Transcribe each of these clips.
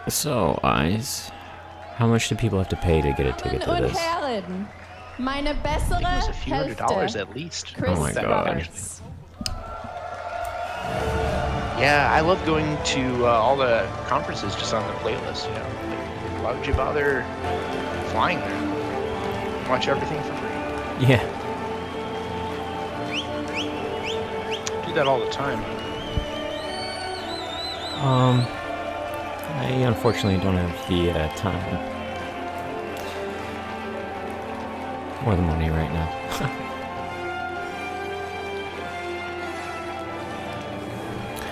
So, Eyes, how much do people have to pay to get a ticket to this? Herren, meine I think it bessere was a few $100s Hälfte, at least. Oh my Chris God. Roberts. Yeah, I love going to all the conferences just on the playlist. You know, like, why would you bother flying there? Watch everything for free. Yeah. Do that all the time. I unfortunately don't have the time or the money right now.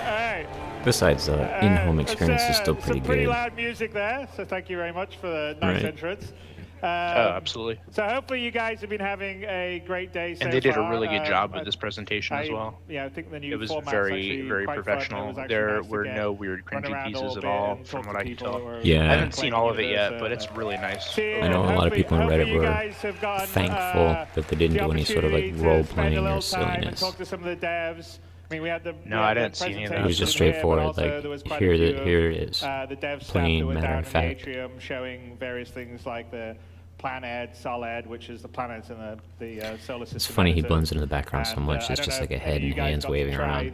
Alright. Besides, in-home experience is still pretty some pretty good. loud music there, so thank you very much for the nice Right. entrance. Absolutely. So hopefully you guys have been having a great day so And they did a far. really good job with this presentation as well. Yeah, I think the new It was format's very, actually very quite fun. It professional. was actually There nice to were get no weird run cringy around a pieces little at bit all, and from talk what to I can people tell. that were Yeah. I haven't seen all of it playing yet, with but it's really nice. I know a lot of people on Hopefully Reddit you were guys have gotten, thankful that they didn't the do any sort of like opportunity to role spend a playing little or time and silliness. talk to some of the devs. I mean, we had the No, we had I the didn't see any of that. It was just presentation here, but straightforward, also like, there was quite a here few it is. the dev staff Plain that were matter down of in fact. the atrium showing various things like the Planet, Solid, which is the planets in the solar system. It's funny he editor. blends into the background so And, much. I It's don't just know like a if head any of and you guys hands got to waving try around.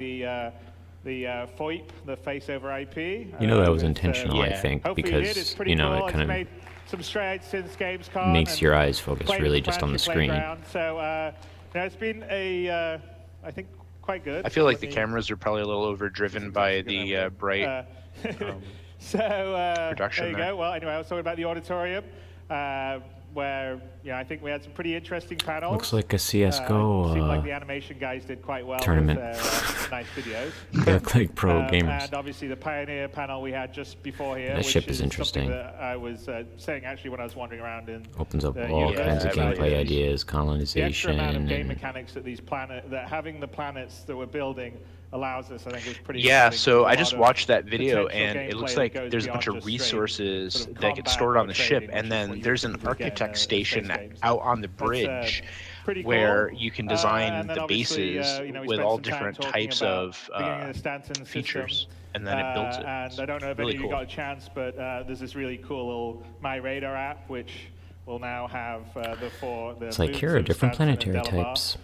The FOIP, the face over IP. You know that was it's, intentional, I yeah. think, hopefully you did. It's because, pretty you know, cool. it It's kind made some strides since Gamescom of makes and your eyes focus played really with just on the Planetary screen. Playground. So, you know, it's been a, I think, quite good. I feel like Let the me- cameras are probably a little overdriven by the bright So production there you there. go. Well, anyway, I was talking about the auditorium, where I think we had some pretty interesting panels. Looks like a Seemed CS:GO like the animation guys did quite well tournament. with their nice videos. They look like pro gamers. And obviously the Pioneer panel we had just before here, That which ship is something interesting. that I was saying actually when I was wandering around in Opens up the all universe. kinds of Yeah, it really gameplay is. ideas, The extra amount of colonization, game and mechanics that that having the planets that we're building allows us, I think, is pretty. Yeah, exciting. so There's a I lot just of watched that video, potential and it looks gameplay like that goes there's a bunch beyond of just straight resources sort of that get combat stored or on the ship, trading, and which is then what you there's an typically get in architect the station space games. out on the That's, bridge pretty where cool. you can design And then the obviously, bases we with spent all some time different talking types about of beginning of the Stanton features, system. and then it builds it. And I don't know if really any of you cool. got a chance, but there's this really cool little My Radar app, which will now have the it's like moons here are of different Stanton and planetary Delamar, types.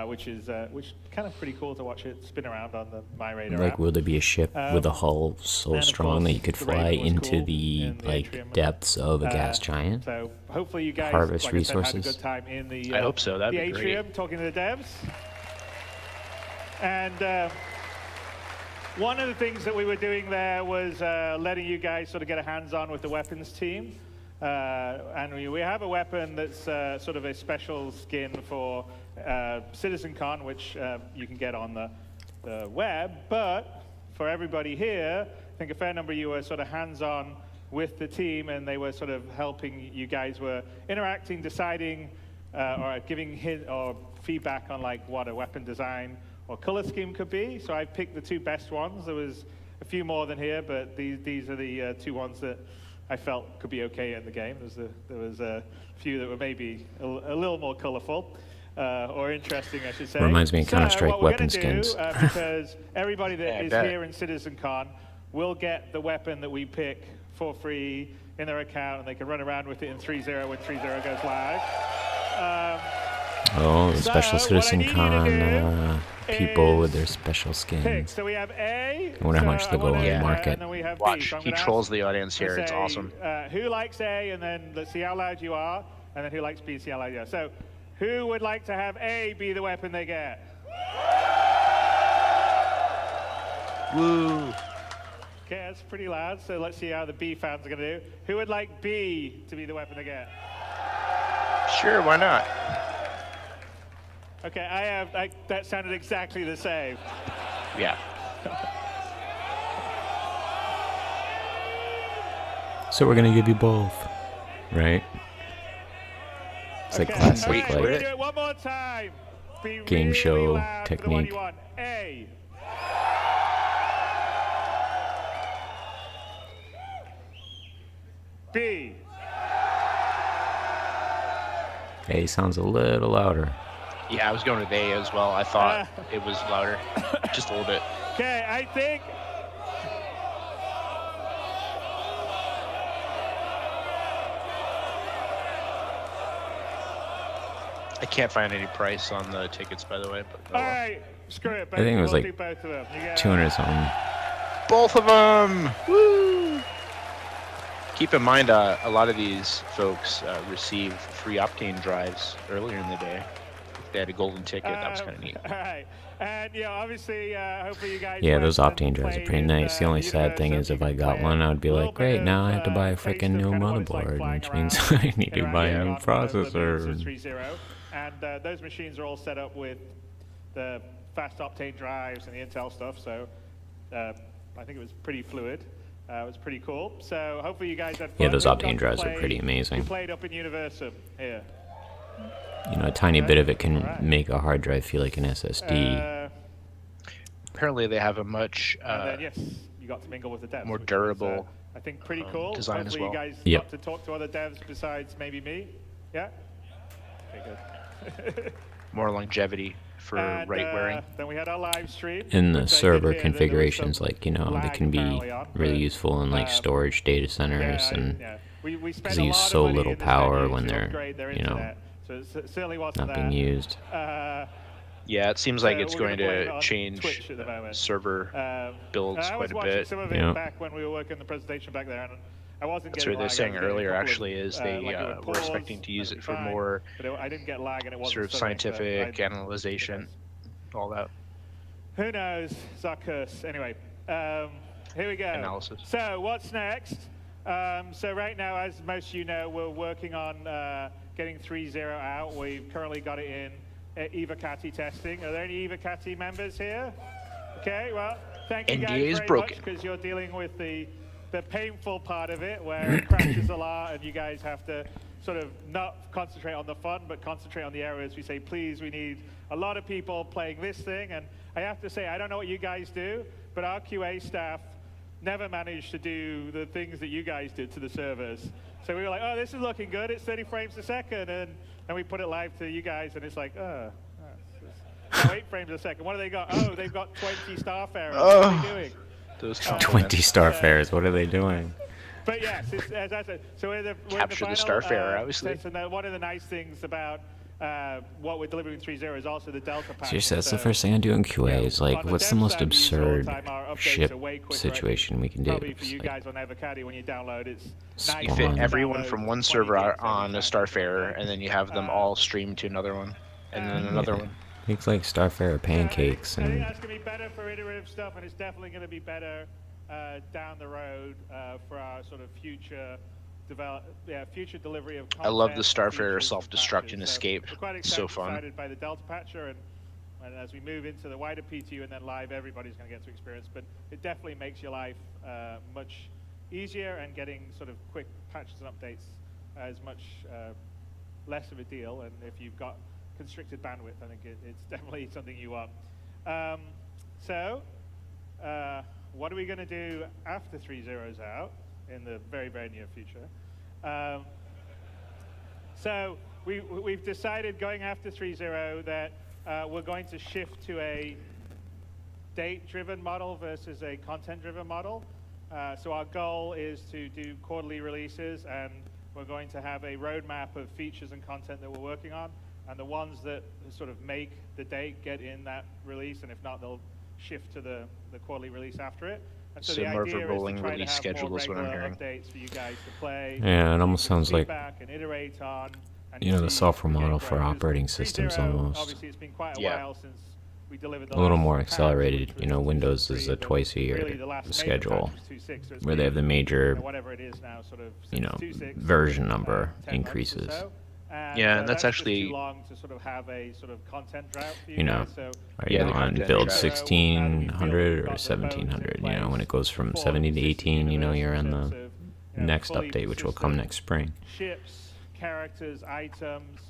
which kind of pretty cool to watch it spin around on the My Radar Like, app. will there be a ship with a hull so and of strong that course, you could the fly radar was into cool the in the like atrium. depths of a gas giant? So hopefully you guys Harvest like I said, had a resources. good time in the I hope so. That'd the be great. atrium talking to the devs. And one of the things that we were doing there was letting you guys sort of get a hands-on with the weapons team. And we have a weapon that's sort of a special skin for CitizenCon, which you can get on the web. But for everybody here, I think a fair number of you were sort of hands-on with the team, and they were sort of helping. You guys were interacting, deciding, or giving hint or feedback on like what a weapon design or color scheme could be. So I picked the two best ones. There was a few more than here, but these are the two ones that I felt could be okay in the game. There was a few that were maybe a little more colorful. Or interesting, I should say. Reminds me of Counter-Strike what we're weapon gonna do, skins. because everybody that Yeah, I is bet. here in CitizenCon will get the weapon that we pick for free in their account, and they can run around with it in 3.0 when 3.0 goes live. Oh, the So, special what I Citizen need you to Con do people with is their special Pick. skins. So we have A. I wonder how much so they'll go on the wanna- market. And then we have B. Watch, So I'm he gonna trolls ask- the audience here. It's say, awesome. Who likes A, and then let's see how loud you are, and then who likes B, see how loud you are. So who would like to have A be the weapon they get? Woo! Okay, that's pretty loud, so let's see how the B fans are going to do. Who would like B to be the weapon they get? Sure, why not? Okay, that sounded exactly the same. Yeah. So we're gonna give you both, right? It's like Okay, classic, all right, we're like gonna do it one more time. Be game really show loud for the one technique. you want. A. B. A sounds a little louder. Yeah, I was going with A as well. I thought it was louder. Just a little bit. Okay, I think I can't find any price on the tickets, by the way. But All right, screw it. I think it was we'll like do both of them. You get, 200 something. both of them. Woo! Keep in mind, a lot of these folks receive free Octane drives earlier in the day. If they had a golden ticket, that was kind of neat. All right. And yeah, obviously, hopefully you guys. Yeah, those went Octane and drives are played pretty in, nice. The only sad thing Universo. is You if I can got play one, I would be little like, great, bit now I of, have to buy a taste freaking of new kind of what it's like motherboard, flying which means around I need to buy a interacting new on one of the processor. Mazda 3.0. And those machines are all set up with the fast Octane drives and the Intel stuff, so I think it was pretty fluid. It was pretty cool. So hopefully you guys had fun. Yeah, those We've got Octane to drives are play- pretty amazing. We played up in Universum here. You know, a tiny bit of it can Alright. make a hard drive feel like an SSD. Apparently, they have a much And then yes, you got to mingle with the devs. more which was, durable I think pretty cool. design as Hopefully well. you guys Yep. got to talk to other devs besides maybe me. Yeah. Okay, good. more longevity for And, right wearing. Then we had our live stream. In the which I did server hear that there was configurations, some like, you know, they lag can be apparently on, really but, useful in like storage data centers, and yeah. We spent because a they use lot of so money little in this power venue when to they're, upgrade their you know, internet, so it certainly wasn't not being that. used. Yeah, it seems like So it's we're going gonna play it to on change Twitch at the moment. server builds I quite was a watching bit. some of it Yeah. back when we were working the presentation back there, and I wasn't That's getting what they're lag. saying I was getting a earlier, couple of, actually, is they like it would were pause, expecting to use and it it'd for be more fine, but I didn't get lag, and it wasn't sort of stunning, but scientific I- analyzation, all that Who knows? It's our curse. Anyway, here we go. analysis. So what's next? So right now, as most of you know, we're working on getting 3.0 out. We've currently got it in Evacati testing. Are there any Evacati members here? Okay, well, thank you NDA guys is very broken. much, because you're dealing with the painful part of it, where it crashes a lot, and you guys have to sort of not concentrate on the fun, but concentrate on the errors. We say, please, we need a lot of people playing this thing. And I have to say, I don't know what you guys do, but our QA staff never managed to do the things that you guys did to the servers. So we were like, oh, this is looking good. It's 30 frames a second. And we put it live to you guys, and it's like, oh 8 frames a second. What have they got? Oh, they've got 20 Starfarers. What are they doing? Those 20 compliments. Starfarers, what are they doing? But yes, as I said, so we're in the Capture the final, Starfarer, obviously. So one of the nice things about what we're delivering in 3.0 is also the Delta patch. Seriously, that's the So, first thing I do in QA is like, on the what's the dev most side, we use absurd real-time, our updates ship are way quicker. I situation think we can do? Probably for It's you like, guys on Evacati, when you download, it's Spawn. You nice fit to everyone download from one 20 server gigs out every on a time. Starfarer, and then you have them all streamed to another one, and then another one. it's like Starfarer pancakes, I think and that's going to be better for iterative stuff, and it's definitely going to be better down the road for our sort of future future delivery of content. I love the and Starfarer features self-destruct patches. and So escape. we're quite It's so fun. excited by the Delta patcher, and as we move into the wider PTU and then live, everybody's going to get to experience. But it definitely makes your life much easier, and getting sort of quick patches and updates is much less of a deal. And if you've got constricted bandwidth, I think it's definitely something you want. What are we going to do after 3.0 is out in the very, very near future? So we've decided going after 3.0 that we're going to shift to a date-driven model versus a content-driven model. So our goal is to do quarterly releases, and we're going to have a roadmap of features and content that we're working on, and the ones that sort of make the date get in that release, and if not, they'll shift to the quarterly release after it. And So the more of a idea is to rolling try to release have schedule more is what I'm regular hearing. updates for you guys to play. yeah, it almost sounds like, feedback and iterate on, and you know, the see software the model game for grow. operating 'Cause systems 3.0, almost. Obviously, it's been quite a Yeah. while since we delivered the A little last more patch, accelerated, which you know, was Windows 2.3, is a but twice a year really the last major schedule, patch was 2.6, so it's where they have the been, major, whatever it is now, sort of you know, 2.6, version number 10 months or increases. so. And, Yeah, and that's just actually- too long to sort of have a sort of content drought for you, You know, guys, so Are Yeah, you the on content build drought. 1600 or 1700? You know, when it goes from 70 to 18, you know, you're on the next update, which will come next spring. Ships, characters, items,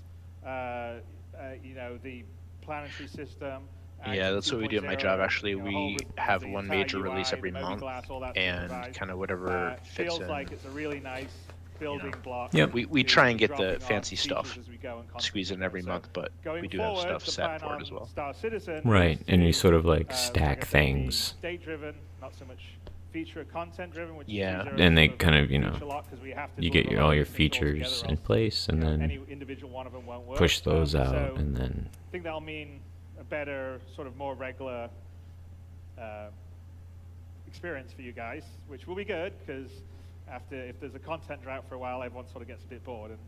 you know, the planetary system. Yeah, that's what we do at my 2.0, job. Actually, you know, we whole with have the one entire major UI, release the every Mobi month, glass, all that and provides. kind of whatever fits Feels in. like it's a really nice building block. Yep. We to try and get dropping the off fancy features stuff as we go and content squeeze in every so month, but going we do have forward, stuff the set plan for it on as well. Star Citizen Right, is and you to, sort of like like I stack said, be things. date-driven, not so much feature content driven, which Yeah. is And they kind of, you know, feature lock, 'cause we have to you glue get a lot all of your these things all features together, in else, place, and any then individual one of them won't work. push those out, So and then I think that'll mean a better, sort of more regular experience for you guys, which will be good, because if there's a content drought for a while, everyone sort of gets a bit bored, and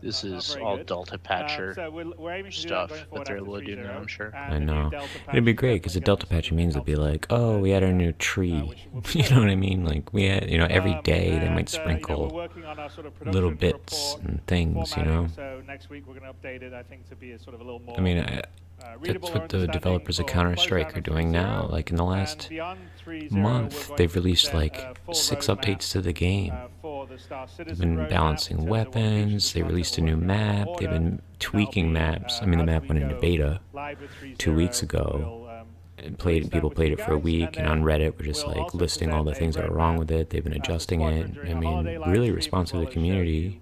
This not is very all good. Delta Patcher So we're aiming to do that stuff going that forward they're after able to do now, 3.0, I'm sure. and I the new know Delta patch it'd be is great because the definitely Delta gonna patch means it'd be help like, oh, we had our new tree. which will be You good. know what I mean? Like we had, you know, every day they And, might we're sprinkle working on our sort of little production bits report and things, you formatting, know. So next week we're going to update it, I think, to be a sort of a little more I mean, readable that's or what the understanding developers of for Counter-Strike close are down doing on now. 3.0. Like in the And last beyond 3.0, month, we're going they've to released set like a full 6 roadmap, updates to the game. For the Star They've Citizen been roadmap balancing in terms of what features weapons. They and released a content new we're working on map. order. They've been That'll tweaking be, maps. I mean, the as map we went into go beta live with 2 weeks 3.0, ago. we'll, And release that people with played you it for a guys, week, and then on Reddit we're just we'll like also listing all the present things a that are wrong roadmap, with it. They've been for adjusting Squadron it. during I a mean, holiday live really stream, responsive as to well the as show community.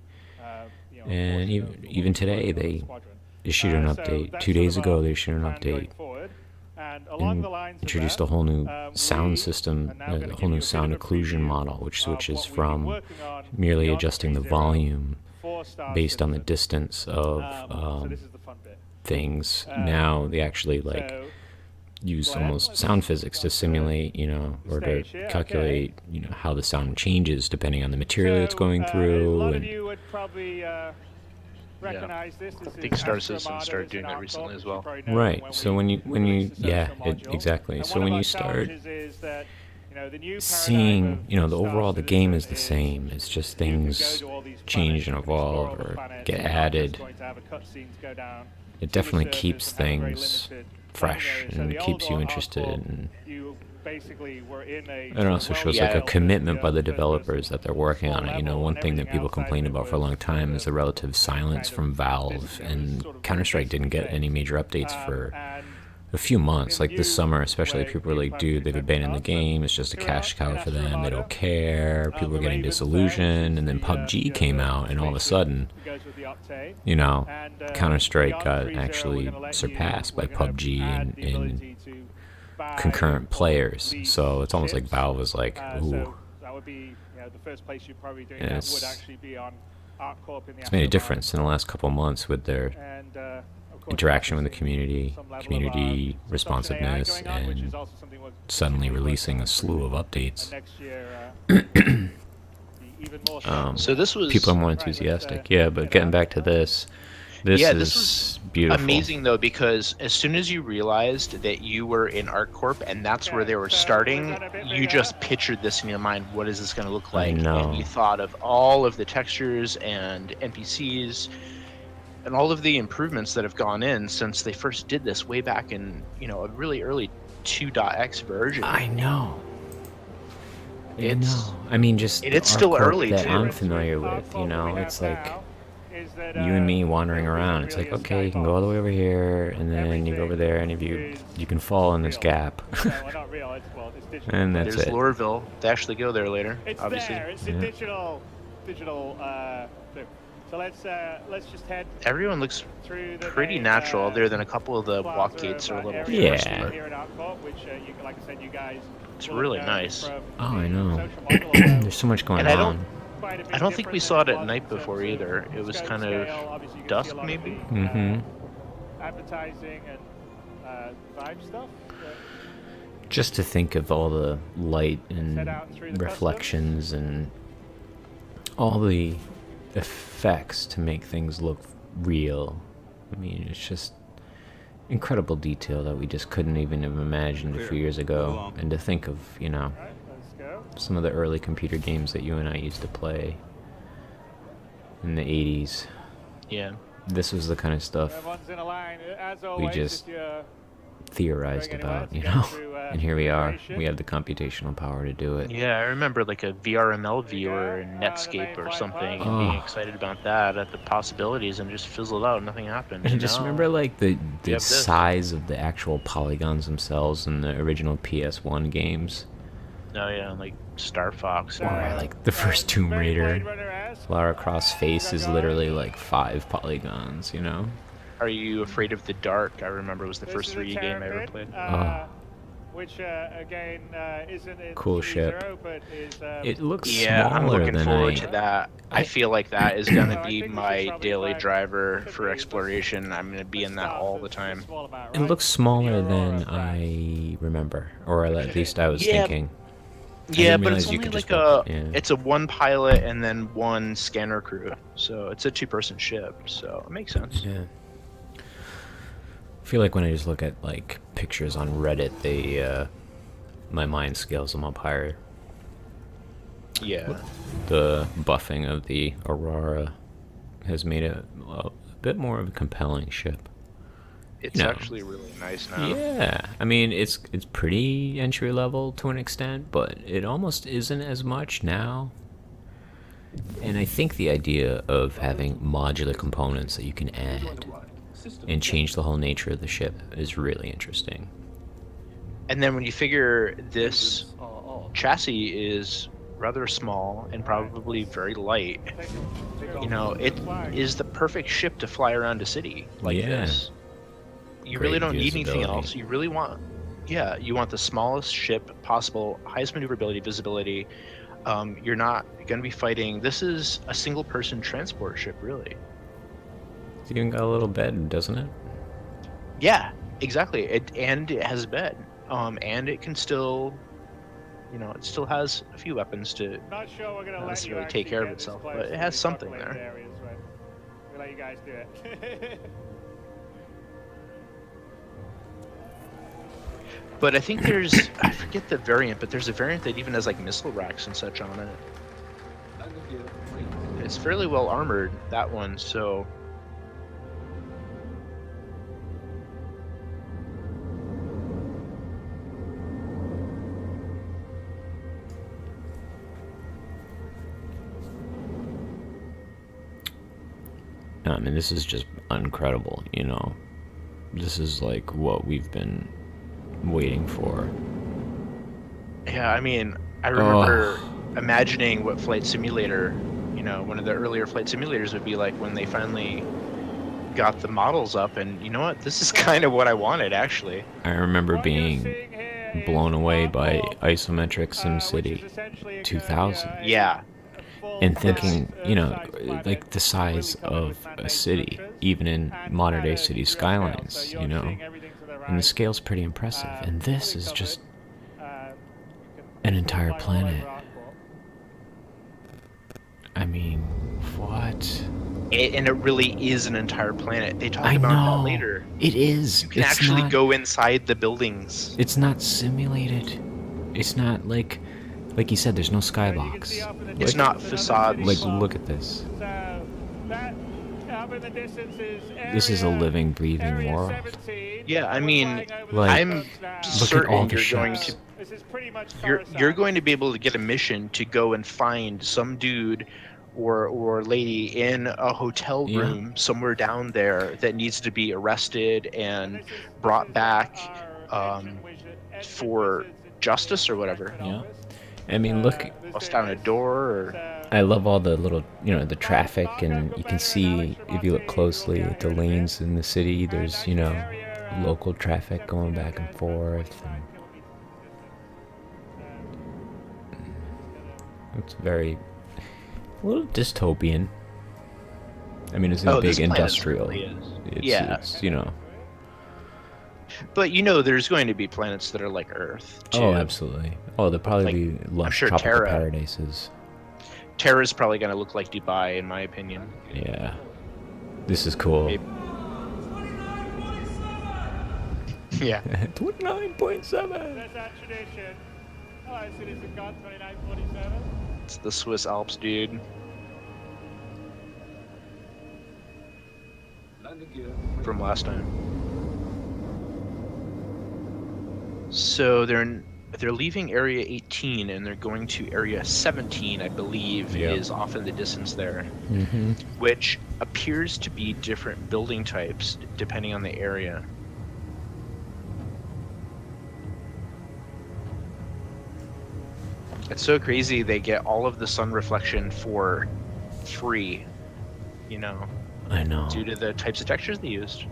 you, And portions of what even we're today, working on with they Squadron. issued an So update. that's 2 sort days of ago, our they issued an plan going update forward. And along and the lines of introduced that, a whole new we sound system, are now a gonna whole give you new a bit sound of a occlusion preview model, which of switches what we've been from working on merely beyond adjusting the 3.0 volume for Star based on the Citizen. distance of So this is the fun bit. things. Now they actually like So use Glenn, almost let's sound physics to go simulate, you know, the or to stage here. calculate, you know, how the sound changes depending on the material it's going a through. lot of And you would probably recognize this. This I think is Star Astra Citizen Armada. started It's an doing that ARC recently corp, as which you well. probably know right. when So we when you released the yeah, social module. exactly. And So one when of you our start challenges is that, the new seeing, paradigm of you know, the Star overall the game is Citizen the same. It's just you can go things to all these change planets, and you can explore evolve all the or planets, get you're not just added. going to have a cutscenes go down It to the definitely surface keeps and have a very things limited fresh playing area. So and the it keeps old you ARC interested. corp, And you basically were in a it also shows like a commitment by the developers that they're working on it. You know, one thing that people complained about for a long time is the relative silence from Valve, and Counter-Strike didn't get any major updates for a few months. Like this summer especially, people were like, dude, they've abandoned the game, it's just a cash cow for them, they don't care, people were getting disillusioned. And then PUBG came out, and all of a sudden, you know, Counter-Strike got actually surpassed by PUBG in concurrent players. So it's almost like Valve was like, ooh. So that would be the first place you'd probably doing that would actually be on ARC Corp in the It's made a Aftermath. difference in the last couple months with their And, of course, interaction with the obviously community, some level of, community stuff with AI responsiveness, going on, which is and also something we're suddenly continually releasing working a on. slew of And updates. next year, even more so. So this was People are more Right, let's, enthusiastic. Yeah, but getting back to this, this Yeah, is this was beautiful. amazing though, because as soon as you realized that you were in ArcCorp and that's where they were so starting, we've got a bit you bigger. just pictured this in your mind. What is this going to look I like? know. And you thought of all of the textures and NPCs and all of the improvements that have gone in since they first did this way back in, a really early 2.x version. I know. It's- I know. I mean, just and it's our still corp early, that too. I'm familiar with. You know, it's like you and me wandering around. It's like, okay, you can go all the way over here, and then you go over there, and if you can fall in this gap, Not real, it's digital. and that's There's it. Lorville. They actually go there later, It's obviously. there. It's a Yeah. digital thing. So let's just head Everyone looks through the pretty main, natural, other than a couple of the plaza walk gates of, are a little area forced, Yeah. but here at ArcCorp, which like I said, you guys It's will really have known nice. from Oh, I the know. social model, although There's so much going And I don't- on. quite a bit I don't think we different saw it than at was night in terms before of either. It was scope, kind of scale. Obviously, you can see dusk, a lot of maybe? the, Mm-hmm. advertising and vibe stuff. Just to think of all the light and Set out through the reflections and all the effects to make things look real. I mean, it's just incredible detail that we just couldn't even have imagined a few years ago. And to think of, Right, let's go. some of the early computer games that you and I used to play in the 80s. yeah. This was the kind of stuff Everyone's in a line. As always, just if you're theorized going anywhere, about, let's you go know? through, And here we are. creation. We have the computational power to do it. Yeah, I remember like a VRML There you viewer go. in The Netscape main or flight something, path. and being Oh. excited about that, at the possibilities, and just fizzled out. Nothing happened. And just Now- remember, like, the have this. size of the actual polygons themselves in the original PS1 games. Oh yeah, like Star Fox. Or, like, the first Tomb very Blade Raider. Runner-esque. Lara Croft's face is literally, like, 5 polygons, you know? Are you afraid of the dark? I remember it was the This first is a 3D game I ever Terrapin. played. Oh. which again isn't in Cool ship. 3.0, but is It looks Yeah, I'm smaller looking than forward to that. I feel like that is going to I be think we should my probably daily flag driver to for me, exploration. I'm going to be in that start all the the time. small amount, It right? looks smaller The Aurora, than perhaps. I remember, or at least I was Yeah, thinking. I Yeah, didn't but it's realize you only could just like walk it. Yeah. it's a one pilot and then one scanner crew. So it's a two-person ship. So it makes sense. Yeah. I feel like when I just look at like pictures on Reddit, my mind scales them up higher. Yeah. The buffing of the Aurora has made it a bit more of a compelling ship. It's No. actually really nice now. Yeah, I mean it's pretty entry level to an extent, but it almost isn't as much now. And I think the idea of having modular components that you can add and change the whole nature of the ship is really interesting. And then when you figure this chassis is rather small and probably very light, you know, it is the perfect ship to fly around a city like Yeah. this. You really Great don't need anything visibility. else. You really want, yeah, you want the smallest ship possible, highest maneuverability, visibility. You're not going to be fighting. This is a single person transport ship, really. It's even got a little bed, doesn't it? Yeah, exactly. And it has a bed. And it can still, you know, it still has a few weapons to. Not sure we're going to Not let you necessarily actually take care of get this itself, close but it to has the something populated there. areas, right? We'll let you guys do it. But I think there's, I forget the variant, but there's a variant that even has like missile racks and such on it. It's fairly well armored, that one, so. No, I mean this is just incredible, you know. This is like what we've been waiting for. Yeah, I mean, I remember imagining what Flight Simulator, you know, one of the earlier flight simulators would be like when they finally got the models up, and you know what? This is kind of what I wanted, actually. I remember What you're being seeing here is blown away by platform, isometric which SimCity is essentially 2000. Yeah. And thinking, you know, like the size of a city, even in modern day city skylines, you know, and the scale's pretty impressive. And this is just an entire planet. I mean, what? And it really is an entire planet. They talk I about know. that later. It is. You can It's actually not, go inside the buildings. It's not simulated. It's not like you said, there's no skybox. It's not facades. Like, look at this. This is a living, breathing world. Yeah, I mean, Like, I'm look at certain all the you're going ships. to you're going to be able to get a mission to go and find some dude or lady in a hotel Yeah. room somewhere down there that needs to be arrested and brought back for justice or whatever. Yeah. I mean, look, Bust down a door or I love all the little, you know, the traffic, and you can see, if you look closely at the lanes in the city, there's, you know, local traffic going back and forth. And it's very, a little dystopian. I mean, it's a this big planet industrial. certainly is. It's, Yeah. it's, you know. But you know, there's going to be planets that are like Earth too. Oh, absolutely. Oh, there'll probably Like, be lush sure tropical Terra- paradises. Terra's probably going to look like Dubai, in my opinion. Yeah. This is cool. Maybe. Yeah. 29.7. There's that tradition. Hello, CitizenCon 2947. It's the Swiss Alps, dude. From last time. So they're leaving Area 18 and they're going to Area 17, I believe, Yep. is off in the distance there, Mm-hmm. which appears to be different building types depending on the area. It's so crazy they get all of the sun reflection for free, you know, I know. due to the types of textures they used.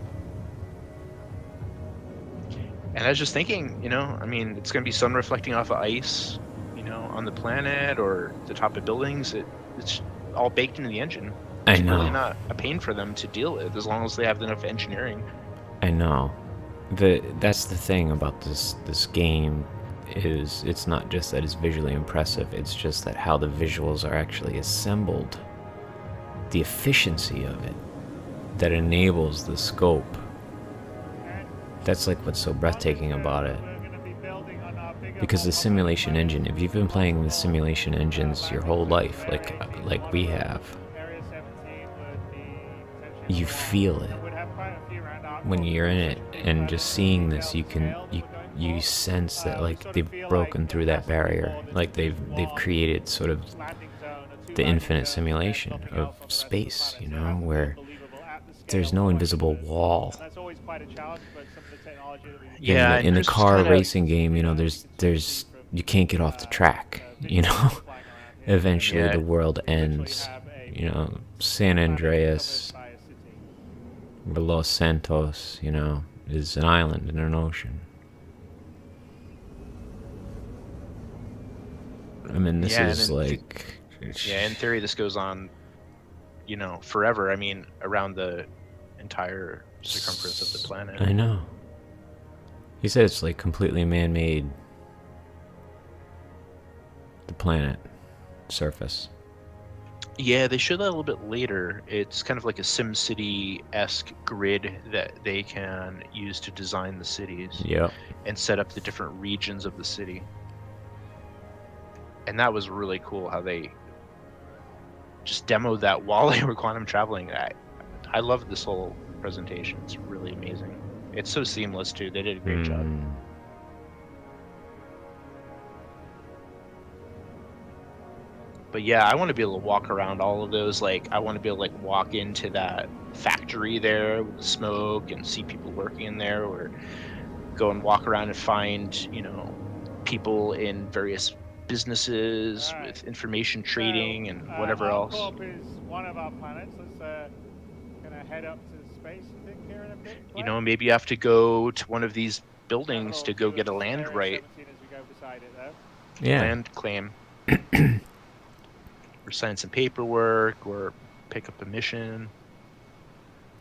And I was just thinking, I mean, it's going to be sun reflecting off of ice, on the planet or the top of buildings. It's all baked into the engine. It's really not a pain for them to deal with as long as they have enough engineering. I know. That's the thing about this game is it's not just that it's visually impressive, it's just that how the visuals are actually assembled, the efficiency of it that enables the scope. That's like what's so breathtaking about it. Because the simulation engine, if you've been playing with simulation engines your whole life, like we have, you feel it when you're in it, and just seeing this, you sense that like they've broken through that barrier, like they've created sort of the infinite simulation of space, where there's no invisible wall. Yeah, in the car racing game, there's you can't get off the track, Eventually the world ends, San Andreas or Los Santos, is an island in an ocean. I mean, this is like... in theory, this goes on, forever. I mean, around the entire circumference of the planet. I know. He said it's like completely man-made. The planet surface. Yeah, they showed that a little bit later. It's kind of like a SimCity-esque grid that they can use to design the cities. Yep. And set up the different regions of the city. And that was really cool how they just demoed that while they were quantum traveling. I love this whole presentation. It's really amazing. It's so seamless too. They did a great job. But yeah, I want to be able to walk around all of those. Like, I want to be able to walk into that factory there with the smoke and see people working in there, or go and walk around and find, people in various businesses with information trading and whatever else. Is one of our planets. Let's gonna head up to space, I think, here in a bit. Maybe you have to go to one of these buildings to go get a land right. Yeah. Land claim. Or sign some paperwork, or pick up a mission.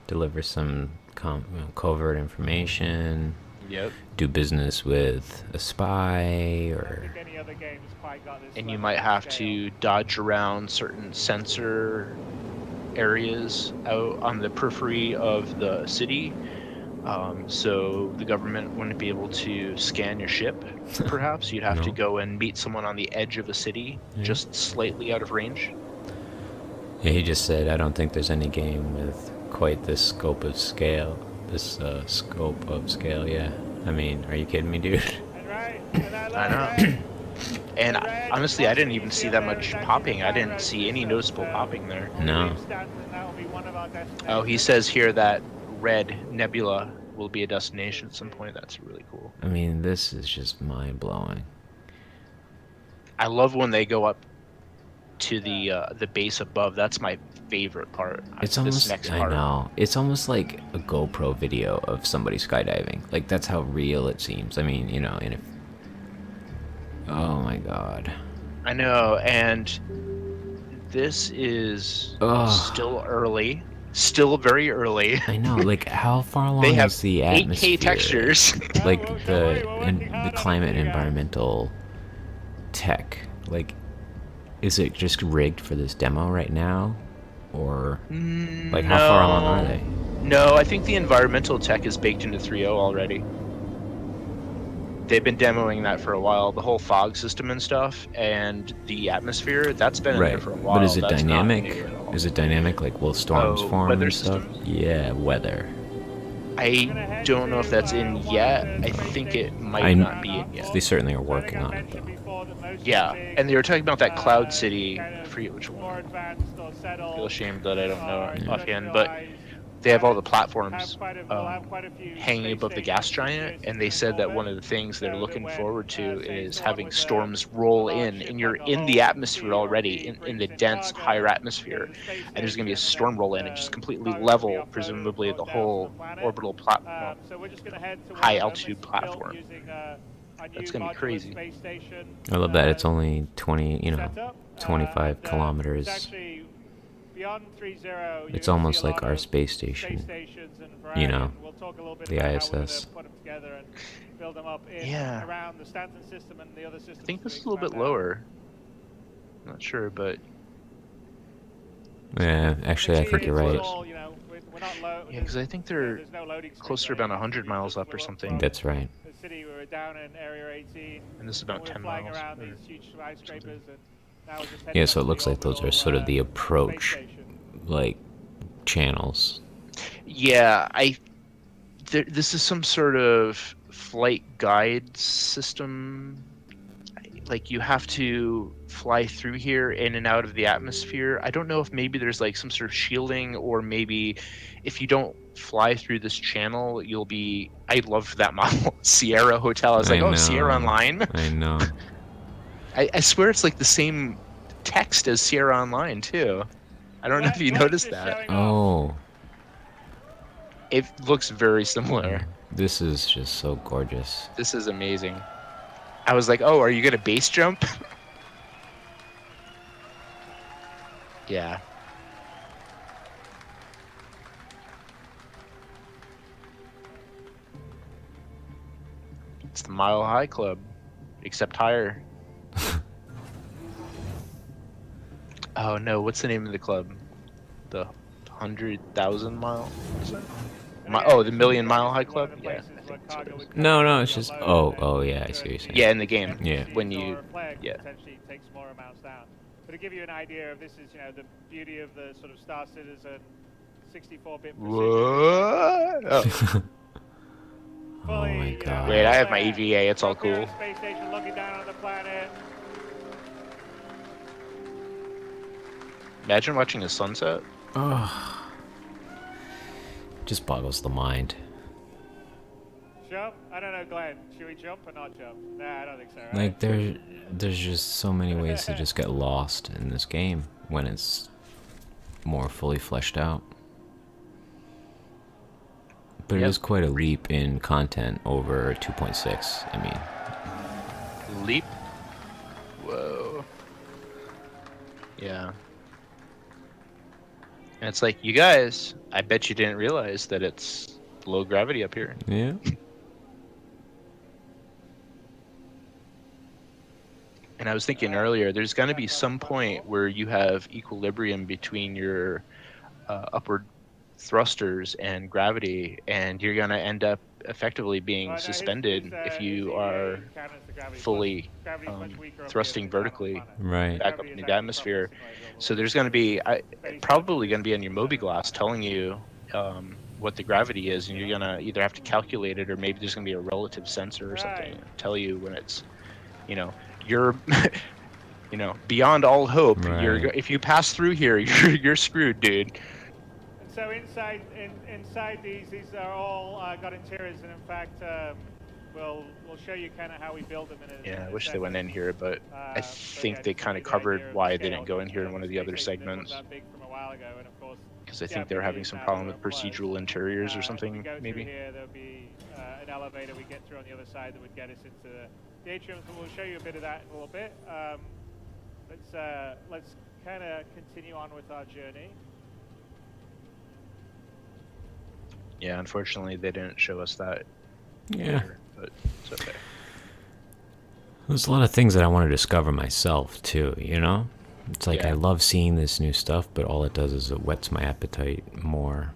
Deliver some covert information. Yep. Do business with a spy, or... And you might have to dodge around certain sensor areas out on the periphery of the city, so the government wouldn't be able to scan your ship. Perhaps you'd have to go and meet someone on the edge of a city, just slightly out of range. Yeah, he just said, I don't think there's any game with quite this scope of scale. Yeah. I mean, are you kidding me, dude? I know. And honestly, I didn't even see that much popping. I didn't see any noticeable popping there. No. Oh, he says here that red nebula will be a destination at some point. That's really cool. I mean, this is just mind-blowing. I love when they go up to the base above. That's my favorite part. It's almost, I know, it's almost like a GoPro video of somebody skydiving. Like, that's how real it seems. I mean, and if... Oh my god. I know, and this is still early. Still very early. I know, like, how far along they have is the atmosphere? 8K textures. Like, the climate and environmental tech. Like, is it just rigged for this demo right now? Or, like, how far along are they? No, I think the environmental tech is baked into 3.0 already. They've been demoing that for a while, the whole fog system and stuff, and the atmosphere, that's been in there for a while. But is it dynamic? Is it dynamic, like will storms form weather and stuff? systems? Yeah, weather. I don't know if that's in yet. I think it might not be in yet. They certainly are working on it, though. Yeah, and they were talking about that cloud city. I forget which one. I feel ashamed that I don't know offhand, but they have all the we'll platforms have quite a few hanging space above the gas stations giant, situated and they in said that orbit, one of the things they're so that looking when, forward to say is it's the one having with storms a roll large in, ship and you're like a in the hull, atmosphere sea, or already, indeed in the brings in dense, higher cargo, you go atmosphere, to the space and there's going to be a station, storm and roll in then and just the completely cargo can be level, offloaded or presumably, the brought down to the whole planet. orbital So we're just going to head to one high of them. altitude This is built platform. using our That's new going to be modular crazy. space station I love that it's only 20, 25 It's kilometers. actually beyond 3.0. It's almost like our space space station. stations and You variety, know, and we'll talk a little bit the about how we're going ISS. to put them together and build them up in Yeah. around the Stanton system and the other systems. I think this that is we a little bit expand out. lower. I'm not sure, but Yeah, actually, I The think key you're is right. it's all, we're not low. yeah, because I think they're There's no loading screens closer to or about anything. 100 You miles just up or flew something. from That's right. The city, we were down in Area 18. And this is about we were 10 flying miles, around or these huge skyscrapers, and now we're just heading Yeah, up so it to looks the like those are orbital, sort of the space approach, station. like, channels. Yeah, this is some sort of flight guide system. Like, you have to fly through here in and out of the atmosphere. I don't know if maybe there's like some sort of shielding, or maybe if you don't fly through this channel, you'll be. I loved that model, Sierra Hotel. I was like, I oh, know. Sierra Online. I know. I swear it's like the same text as Sierra Online too. I don't know if you Glen's noticed just that. showing off. Oh, It looks very similar. this is just so gorgeous. This is amazing. I was like, oh, are you gonna base jump? Yeah. It's the Mile High Club, except higher. Oh no, what's the name of the club? The 100,000 mile? Is it? The Million Mile High Club? Yeah, I think that's what it is. No, it's just. Oh, yeah, I see what you're saying. Yeah, in the game. Yeah. When you, yeah. Potentially take smaller amounts down. But to give you an idea of this is, the beauty of the sort of Star Citizen 64-bit precision. What? Oh. Oh my god. Wait, I have my EVA. It's all cool. Space station looking down on the planet. Imagine watching a sunset. Oh. Just boggles the mind. Jump? I don't know, Glenn. Should we jump or not jump? Nah, I don't think so. Right? Like, there's just so many ways to just get lost in this game when it's more fully fleshed out. But Yep. it is quite a leap in content over 2.6. I mean, Leap. Whoa. Yeah. And it's like, you guys, I bet you didn't realize that it's low gravity up here. yeah. And I was thinking earlier, there's going to be some point where you have equilibrium between your upward thrusters and gravity, and you're going to end up effectively being suspended if you are fully thrusting vertically Right. back up into the atmosphere. So there's going to be probably going to be on your Moby Glass telling you what the gravity is, and you're going to either have to calculate it, or maybe there's going to be a relative sensor or something to tell you when it's, you're beyond all hope. Right. If you pass through here, you're screwed, dude. So inside these are all got interiors, and in fact, we'll show you kind of how we build them. I wish they went in here, but I think they kind of covered why they didn't go in here in one of the other segments. Because I think they were having some problem with procedural interiors or something, maybe. Here, there'll be an elevator we get through on the other side that would get us into the atrium. So we'll show you a bit of that in a little bit. Let's kind of continue on with our journey. Yeah, unfortunately, they didn't show us that. Yeah. Later, but it's okay. There's a lot of things that I want to discover myself, too, It's like, Yeah. I love seeing this new stuff, but all it does is it whets my appetite more.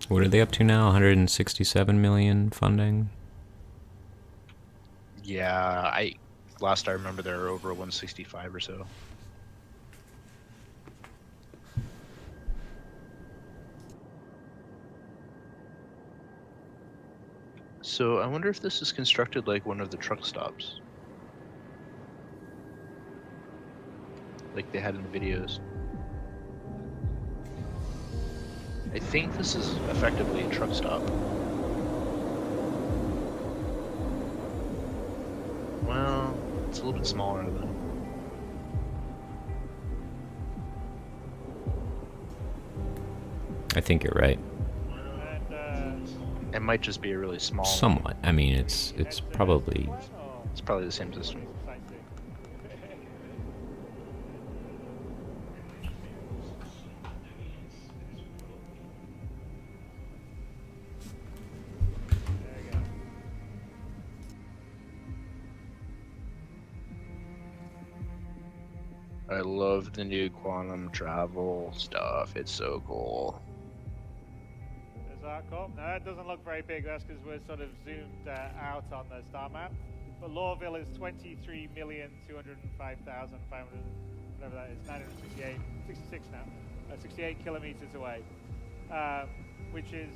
What are they up to now? 167 million funding? Yeah, last I remember there were over 165 or so. So I wonder if this is constructed like one of the truck stops, like they had in the videos. I think this is effectively a truck stop. Well, it's a little bit smaller though. I think you're right. It might just be a really small. Somewhat. I mean, it's probably. It's probably the same system. I love the new quantum travel stuff. It's so cool. Is that cool? No, it doesn't look very big. That's because we're sort of zoomed out on the star map. But Lawville is 23,205,500, whatever that is, 968, 66 now, 68 kilometers away, which is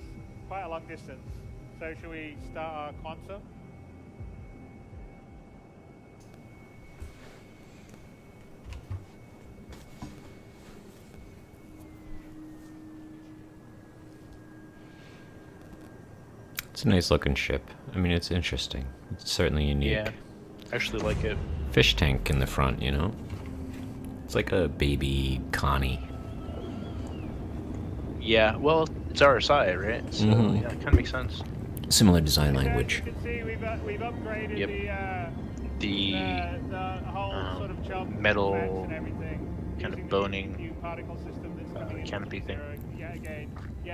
quite a long distance. So should we start our quantum? It's a nice looking ship. I mean, it's interesting. It's certainly unique. Yeah, I actually like it. Fish tank in the front, you know? It's like a baby Connie. Yeah, well, it's RSI, right? So Mhm. yeah, it kind of makes sense. Similar design language. You can see we've upgraded Yep. the whole sort of jump metal effects and everything, kind of using boning, the new particle system that's coming in canopy from thing. Zero. Yeah, again,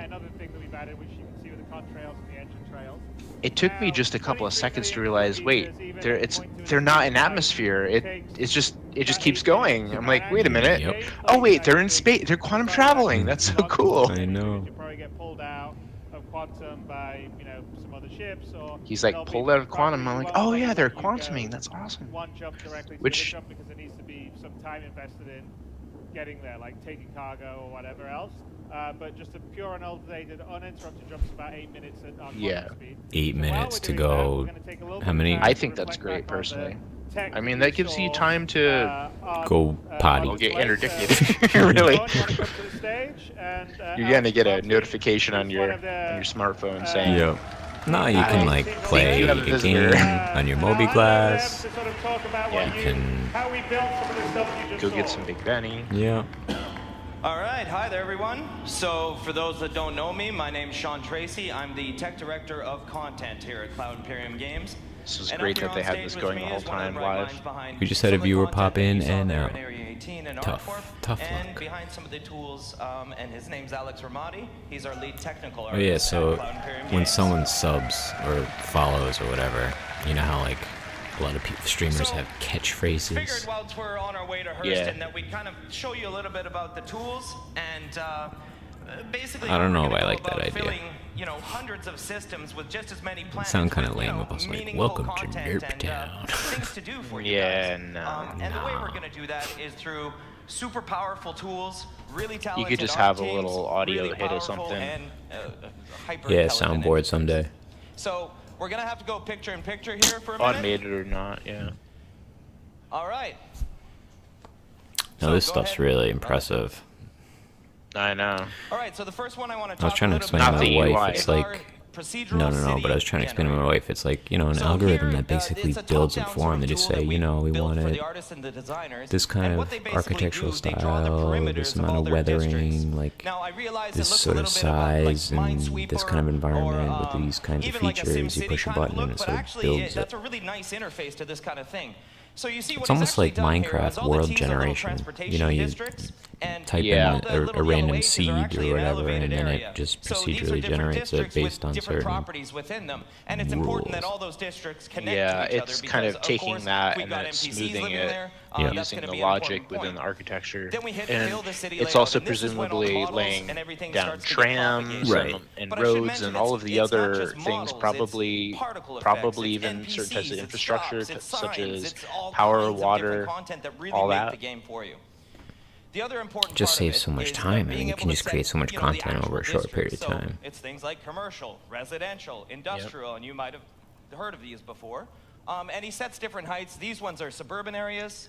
another thing that we've added, which you can see with the contrails and the engine trails. It took me just a couple of seconds to realize, wait, they're not in atmosphere. It just keeps going. I'm like, wait a minute. Yep. Oh wait, they're in space. They're quantum traveling. That's so cool. I know. You'll probably get pulled out of quantum by some other ships, or He's like they'll pulled be out of quantum. I'm like, oh yeah, they're probably quantuming. That's awesome. one jump directly to Which- the jump because there needs to be some time invested in getting there, like taking cargo or whatever else. But just a pure uninterrupted jump is about 8 minutes at quantum Yeah. speed. 8 So while minutes we're to doing that, we're go. gonna take a little How bit of many? time I to think that's reflect great back on the personally. tech I mean, that gives you saw, time to on, Go potty. I'll get place. interdicted. Sean, Really. you wanna come to the stage? And, You're gonna get a Alex notification on is your one of the, smartphone saying, Yep. No, you can like play you have a a visitor. game on your Moby Glass. to sort of talk about Yeah. what You can how we built some of the stuff you just go saw. get some Big Benny. Yeah. All right, hi there, everyone. So, for those that don't know me, my name's Sean Tracy. I'm the tech director of content here at Cloud Imperium Games. This is And great up here that they on had stage this with going me the whole is one of the time bright live. minds behind We just had a some of the viewer content pop that you in saw and there out. in Area 18 in Tough Ardcorp. And luck. behind some of the tools, and his name's Alex Ramadi. He's our lead technical Oh artist. yeah, at so Cloud Imperium when Games. someone subs or follows or whatever, you know how like a lot of streamers So, have Figured catchphrases. whilst we're on our way to Hurston Yeah. that we'd kind of show you a little bit about the tools and basically I don't how know we're if I gonna like go that about idea. filling, hundreds of systems with just as many planets. sound kinda with, lame if I was like, meaningful "Welcome to content Nerp and, Town." things to do for you Yeah, guys. no, And the way we're gonna do that is through super powerful tools, really talented could just art have a teams, little audio really hit or powerful something. and, hyper Yeah, intelligent soundboard engineers. someday. So we're gonna have to go picture in picture here for a minute. Automated or not, yeah. All right. No, So this go stuff's ahead. really impressive. I know. All right, so the first one I want to I was talk trying to a little explain bit to Not my the wife, UI. it's is our like procedural no, city but I was trying to explain to my generator. wife, it's like, an So algorithm here, that basically it's a builds a top-down form. sort They of just tool say, that we built want for it the artists and the designers. this kind And of what they basically architectural do is they draw the style, perimeters this of amount all of their districts. weathering, like Now, I realize this it looks sort a of little bit about, like size and this Minesweeper kind of environment or, with these kinds of even like a features. You SimCity push a kind of button look, and it but sort of actually builds that's it. a really nice interface to this kind of thing. So you see what It's he's almost actually like done here is Minecraft all the world T's are little generation. transportation You districts, and type Yeah. all in the a little yellow random H's are seed actually or an whatever, elevated and then area. it just So these are procedurally different generates it districts based with on different certain properties within them, and it's important that rules. all those districts connect Yeah, to each it's other kind because, of taking course, that we've and got then NPCs smoothing living it there. Yeah. That's using gonna the be an logic important within point. the architecture. Then we hit to And build the city it's layout, also and this is when all the presumably models laying and everything down starts to get trams propagated. Right. and But I should roads mention and all of the it's not other just things, models, probably it's particle effects, probably it's even certain types of NPCs, infrastructure, it's shops, it's such signs, as it's all power, kinds of water, different content that really all make that. the game for you. The other important Just part of saves it so much is, time. I mean, being you able can to just set, create so much the content actual over a short period of districts. time. So it's things like commercial, residential, industrial, and you might have heard of these before. And he sets different heights. These ones are suburban areas.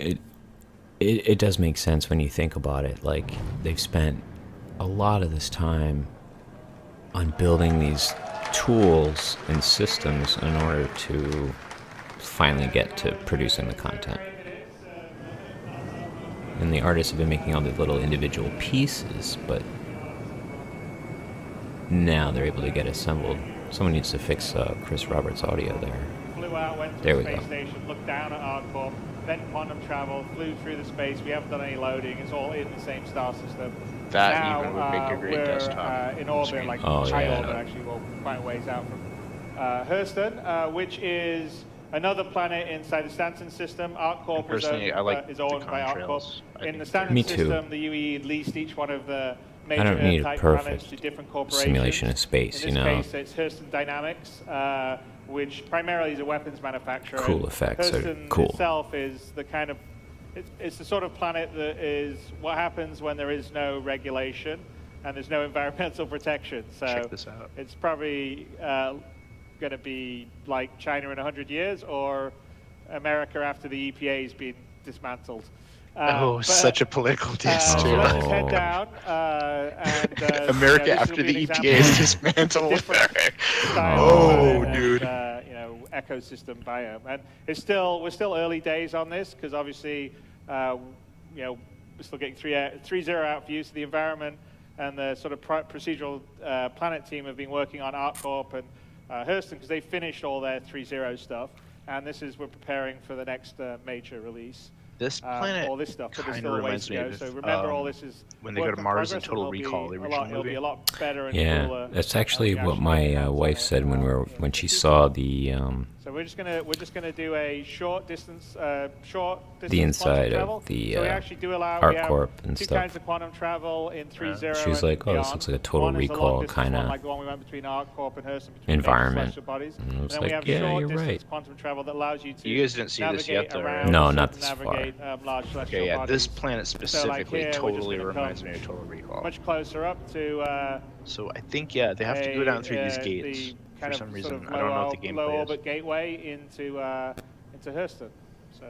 it, it does make sense when you think about it. Like, they've spent a lot of this time on building these tools and systems in order to finally get to producing the content. And the artists have been making all the little individual pieces, but now they're able to get assembled. Someone needs to fix Chris Roberts' audio there. Flew out, went to There the we space go. station, looked down at ArcCorp, then quantum travel, flew through the space. We haven't done any loading. It's all in the same star system. That now, even would make a great we're, desktop in orbit, screen. like Oh, high yeah. orbit, actually, well, quite a ways out from Hurston, which is another planet inside the Stanton system. ArcCorp was Personally, I like is the owned by ArcCorp. contrails. I In think the Stanton Me too. system, the UE leased each one of the major I don't need a Earth-type planets perfect to different corporations. simulation of space, In you this know. case, it's Hurston Dynamics, which primarily is a weapons manufacturer. Cool And effects are Hurston cool. itself is the kind of it's the sort of planet that is what happens when there is no regulation and there's no environmental protection. So Check this out. it's probably going to be like China in 100 years or America after the EPA has been dismantled. Such a political diss, So too. let's just head Oh. down. America this will after be the an example EPA is of dismantled. different style Oh, of, dude. ecosystem biome, and we're still early days on this because obviously, we're still getting 3.0 out views of the environment, and the sort of procedural planet team have been working on ArcCorp and Hurston because they finished all their 3.0 stuff, and we're preparing for the next major release. This planet all this stuff, but there's kind still of a ways reminds to me go. of So remember, all this is when they go work to in Mars in progress, Total and it'll Recall, be the a lot- original It'll be movie. a lot better and Yeah, cooler. that's actually when we what actually my get out wife there. said when she saw the So we're just gonna do a short distance The inside quantum of the, travel. So we actually do allow ArcCorp and two stuff. kinds of quantum travel in 3.0. She was and like, "Oh, this beyond. looks like a Total One is the Recall long-distance one, kinda like the one we went between ArcCorp and Hurston, between environment." celestial bodies. And I was then like, we have "Yeah, short you're distance right." quantum travel that allows you to You guys didn't see this yet, navigate though, around right? No, and not this far. navigate, large celestial Okay, yeah, bodies. this planet specifically here, we're just totally gonna reminds come me of Total Recall. much closer up to So I think, yeah, they have to go down through these the gates kind for some of reason. sort of I don't know what the low gameplay orbit is. gateway into Hurston. So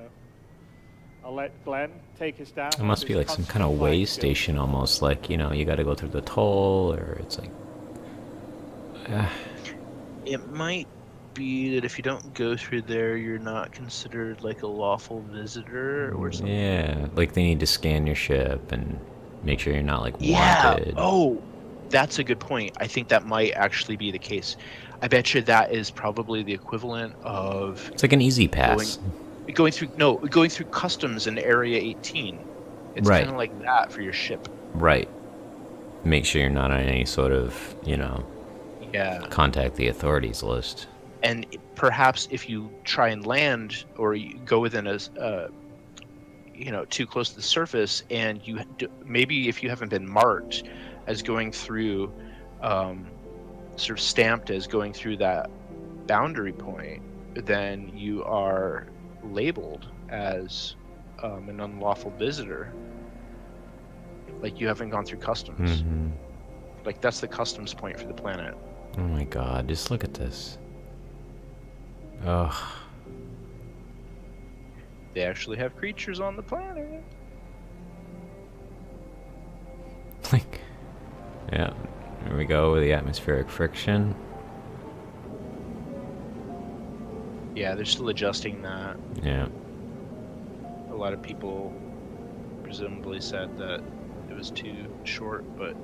I'll let Glenn take us down. It must be like some kind of way station almost, like, you got to go through the toll, or it's like... It might be that if you don't go through there, you're not considered like a lawful visitor or something. Yeah, like they need to scan your ship and make sure you're not, like, Yeah. wanted. Oh, that's a good point. I think that might actually be the case. I bet you that is probably the equivalent of It's like an easy pass. going through customs in Area 18. It's Right. kind of like that for your ship. Right. Make sure you're not on any sort of, Yeah. contact the authorities list. And perhaps if you try and land or you go within too close to the surface, and maybe if you haven't been marked as going through, sort of stamped as going through that boundary point, then you are labeled as an unlawful visitor. Like you haven't gone through customs. Mm-hmm. Like that's the customs point for the planet. Oh my god, just look at this. Ugh. They actually have creatures on the planet. Like, yeah, there we go with the atmospheric friction. Yeah, they're still adjusting that. Yeah. A lot of people presumably said that it was too short, but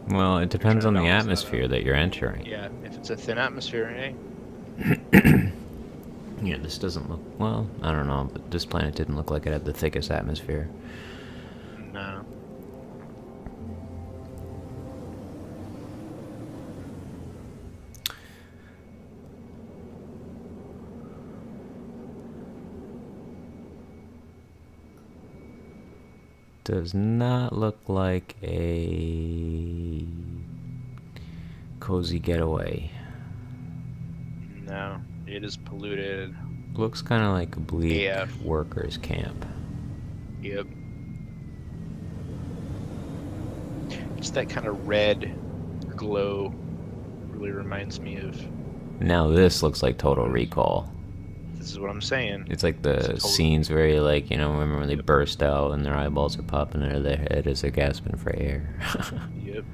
Well, it depends on trying the to balance that atmosphere out. that you're entering. yeah, if it's a thin atmosphere, eh? Yeah, this doesn't look, well, I don't know, but this planet didn't look like it had the thickest atmosphere. No. Does not look like a cozy getaway. No, it is polluted. Looks kind of like a bleak AF. workers camp. Yep. It's that kind of red glow. Really reminds me of Now this looks like Total Recall. This is what I'm saying. It's like the totally- scene's very like, you know, remember when they burst out and their eyeballs are popping out of their head as they're gasping for air. Yep.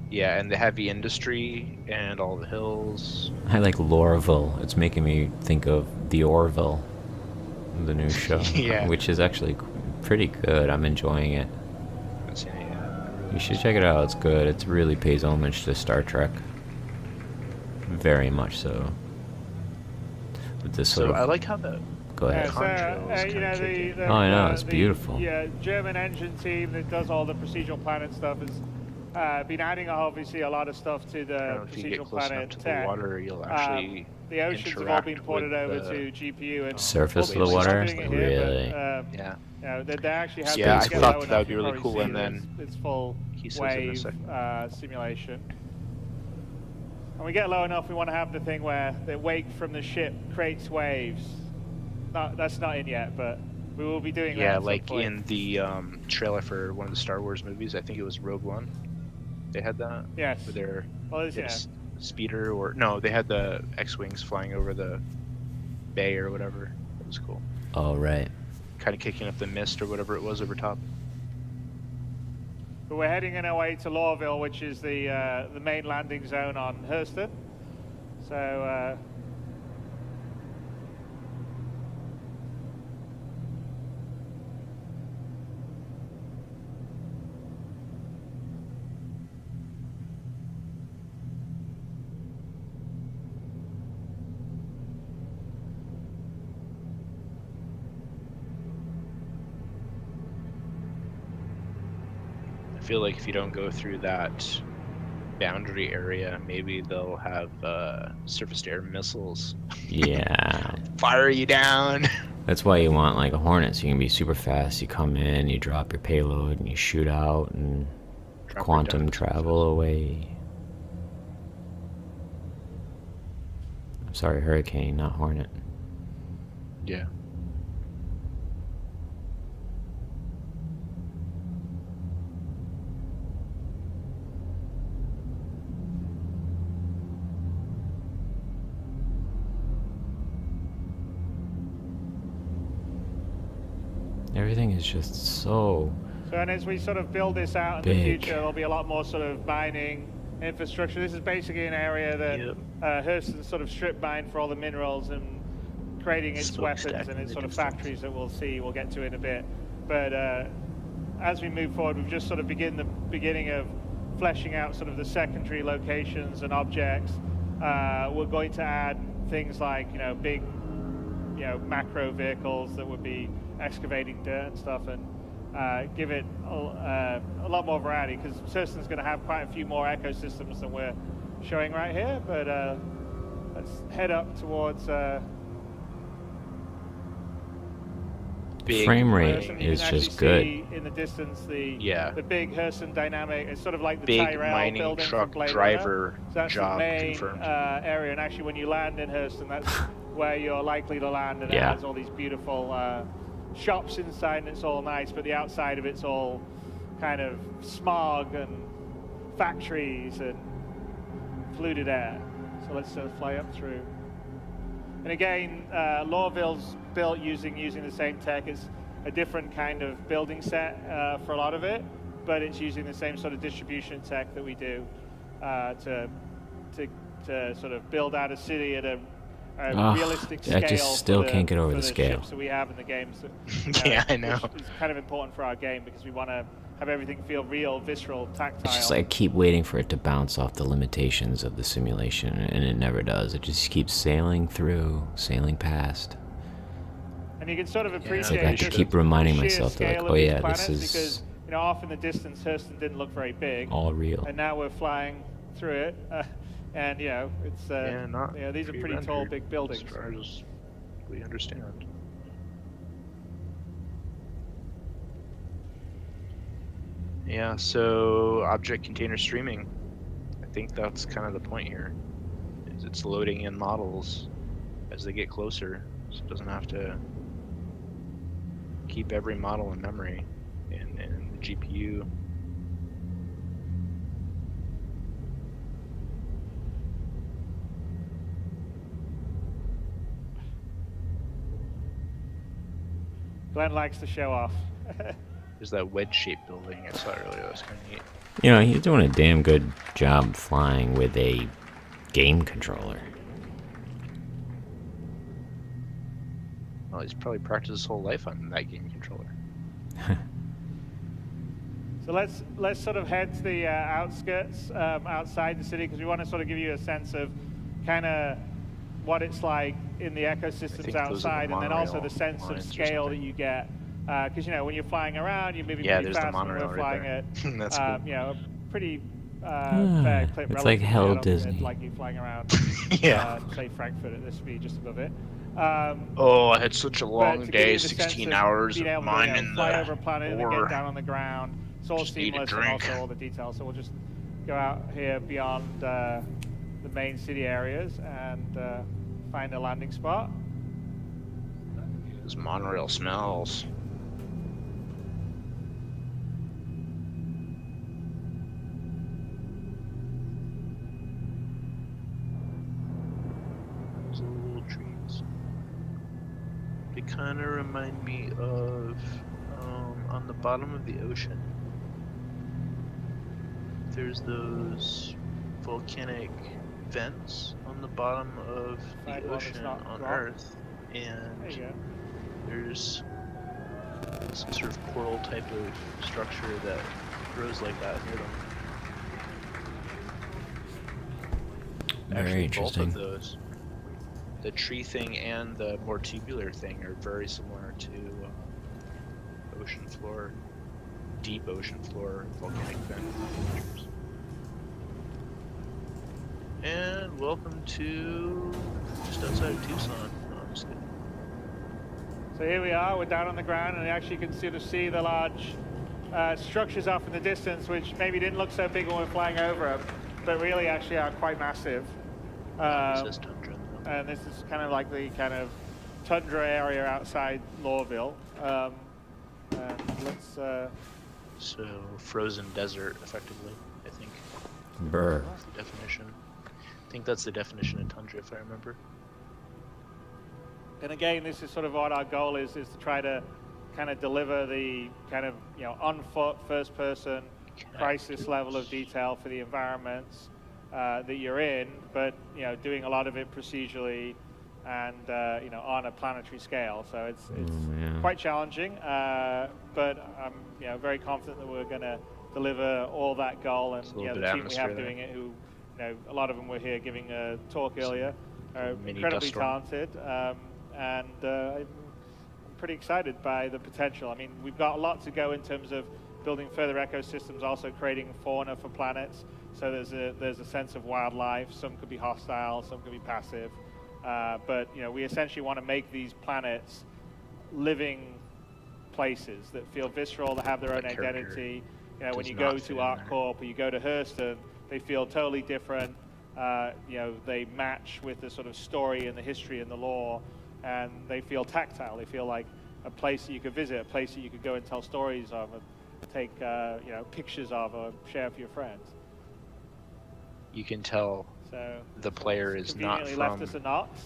Yeah, and the heavy industry and all the hills. I like Lorville. It's making me think of The Orville, the new show, Yeah. which is actually pretty good. I'm enjoying it. Haven't seen it yet. You should check it out. It's good. It really pays homage to Star Trek. Very much so. With this sort So of... I like how the Go ahead. Yeah, so, contrails you kinda know, kick in. Oh, I know, the- it's beautiful. Yeah, German engine team that does all the procedural planet stuff has been adding obviously a lot of stuff to I the don't know if you get procedural close enough planet to the tech. water, you'll actually The oceans have all interact been ported with over the- to GPU and Surface we'll of be the water? doing it here, but, Really? yeah. you know, they actually have Yeah, to I get thought low that would enough, be you really probably cool, see and that then it's full he says in a wave second. simulation. And we get low enough, we want to have the thing where the wake from the ship creates waves. That's not in yet, but we will be doing that. Yeah, at some like point. in the trailer for one of the Star Wars movies, I think it was Rogue One. They had that. Yes. With their Well, it's, they had yeah. a speeder, or no, they had the X-wings flying over the bay or whatever. It was cool. Oh, right. Kind of kicking up the mist or whatever it was over top. But we're heading in our way to Lorville, which is the main landing zone on Hurston. So I feel like if you don't go through that boundary area, maybe they'll have surface-to-air missiles Yeah. fire you down. That's why you want like a Hornet, so you can be super fast. You come in, you drop your payload, and you shoot out and Drop her quantum down. travel away. I'm sorry, Hurricane, not Hornet. Yeah. Everything is just so... So, and as we sort of build this out in the Big. future, there'll be a lot more sort of mining infrastructure. This is basically an area that Yep. Hurston sort of strip mined for all the minerals and creating its Smokestack weapons and in its the sort of distance. factories that we'll see, we'll get to in a bit. But as we move forward, we've just sort of beginning of fleshing out sort of the secondary locations and objects. We're going to add things like, big, macro vehicles that would be excavating dirt and stuff, and give it a lot more variety, because Hurston's going to have quite a few more ecosystems than we're showing right here. But let's head up towards Big frame rate mining- You is can actually just good. see in the distance Yeah. the big Hurston dynamic. It's sort of like the Big Tyrell mining building from truck Blade driver Runner. So that's job the main confirmed. area, and actually when you land in Hurston, that's where you're likely to land, and Yeah. it has all these beautiful shops inside, and it's all nice, but the outside of it's all kind of smog and factories and polluted air. So let's fly up through. And again, Lorville's built using the same tech. It's a different kind of building set for a lot of it, but it's using the same sort of distribution tech that we do to sort of build out a city at a realistic scale. I just still can't get over for the scale. ships that we have in the games. That, Yeah, I know. Which is kind of important for our game, because we want to have everything feel real, visceral, tactile. It's just like I keep waiting for it to bounce off the limitations of the simulation, and it never does. It just keeps sailing through, sailing past. And you can sort of It's appreciate like I just keep reminding the sheer myself that, like, scale oh of these yeah, this planets, is because off in the distance, Hurston didn't look very big, all real. and now we're flying through it, and it's Yeah, not these are pretty tall, pre-rendered, big buildings. As far as we understand. Yeah, so object container streaming. I think that's kind of the point here. Is it's loading in models as they get closer, so it doesn't have to keep every model in memory in the GPU. Glenn likes to show off. There's that wedge-shaped building I saw earlier. That was kind of neat. You know, he's doing a damn good job flying with a game controller. Well, he's probably practiced his whole life on that game controller. So let's sort of head to the outskirts outside the city, because we want to sort of give you a sense of kind of what it's like in the ecosystems outside, and then also the sense of scale that you get. Because you know, when you're flying around, you're moving pretty fast. When we're flying at That's cool. you know, a pretty fair clip. It's like hell Disney. Like you flying around, say Frankfurt at this speed, just above it. Oh, I had such a long day, 16 hours of mining fly over a planet and then ore. get down on the ground. It's all Just need a seamless and drink. also all the details. So we'll just go out here beyond the main city areas and find a landing spot. Those monorail smells. Those little trees. They kind of remind me of on the bottom of the ocean. There's those volcanic vents on the bottom of the ocean on Earth, and there's some sort of coral type of structure that grows like that near them. Very Actually, interesting. both of those, the tree thing and the more tubular thing, are very similar to ocean floor, deep ocean floor volcanic vent features. And welcome to just outside of Tucson. No, I'm just kidding. So here we are, we're down on the ground, and actually you can sort of see the large structures off in the distance, which maybe didn't look so big when we're flying over them, but really actually are quite massive. This is tundra, though. And this is kind of like the kind of tundra area outside Lawville. And let's... So, frozen desert, effectively, I think. Brr. That's the definition. I think that's the definition of tundra, if I remember. And again, this is sort of what our goal is to try to kind of deliver the kind of, you know, on foot, first person, crisis level of detail for the environments that you're in, but, you know, doing a lot of it procedurally and, you know, on a planetary scale. So it's quite challenging, but I'm, you know, very confident that we're going to deliver all that goal. And, you know, the team we have doing it, who, you know, a lot of them were here giving a talk earlier, are incredibly talented. And I'm pretty excited by the potential. I mean, we've got a lot to go in terms of building further ecosystems, also creating fauna for planets. So there's a sense of wildlife. Some could be hostile, some could be passive. But you know, we essentially want to make these planets living places that feel visceral, that have their own identity. You know, when you go to ArcCorp or you go to Hurston, they feel totally different. You know, they match with the sort of story and the history and the lore, and they feel tactile. They feel like a place that you could visit, a place that you could go and tell stories of, and take you know, pictures of, or share with your friends. You can tell the player is not from left us a Knox.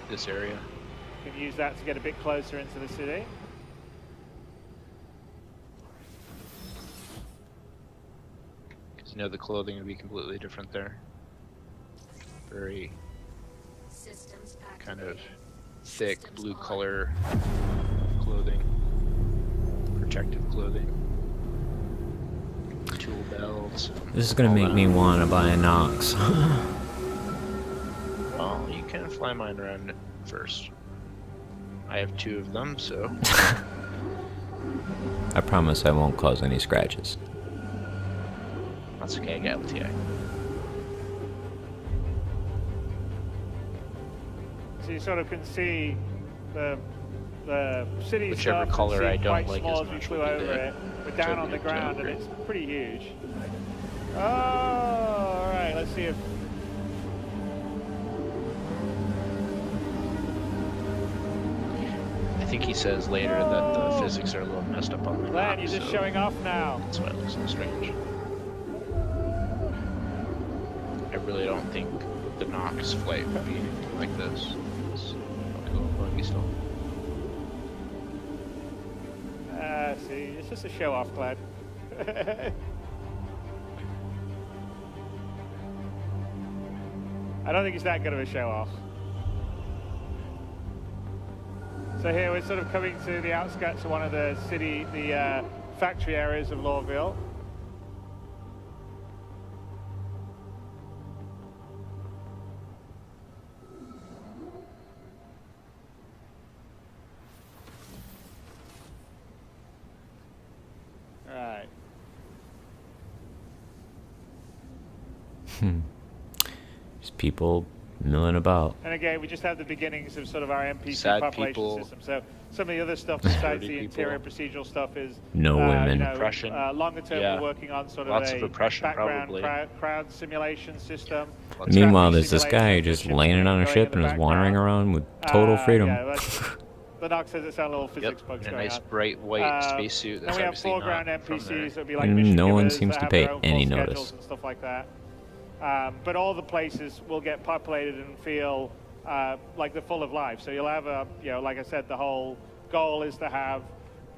this area. You can use that to get a bit closer into the city. Because you know the clothing would be completely different there. Very kind of thick blue color clothing, protective clothing, tool belts. This is gonna make me want to buy a Nox. Well, you can fly mine around first. I have 2 of them, so. I promise I won't cause any scratches. That's okay, I got LTI. So you sort of can see the city Whichever stuff color I don't quite like small as as we much flew will be over the it. We're down on the ground and great. it's pretty huge. Oh, all right. Let's see if. I think he says later that the physics are a little messed up on the Glenn, map, you're just so showing off now. that's why it looks so strange. I really don't think the Nox flight would be like this. It's probably a little buggy still. See, it's just a show off, Glenn. I don't think it's that good of a show off. So here we're sort of coming to the outskirts of one of the factory areas of Lawville. Right. Just people milling about. And again, we just have the beginnings of sort of our NPC Sad population people. system. So some of the other stuff besides the Dirty interior people. procedural stuff is No women. Oppression. Longer term, Yeah. we're working on sort Lots of of a oppression, background probably. crowd simulation system. Lots of Meanwhile, Traffic there's this simulation guy of just ships landing on a going ship in and the is wandering background. around with total freedom. Yeah, the Nox says it's our little Yep, physics bugs in a going nice on. bright white spacesuit. Then That's we have obviously foreground not from there. NPCs that would be like Mm, mission no one givers seems that to have pay their own any full notice. schedules and stuff like that. But all the places will get populated and feel like they're full of life. So you'll have like I said, the whole goal is to have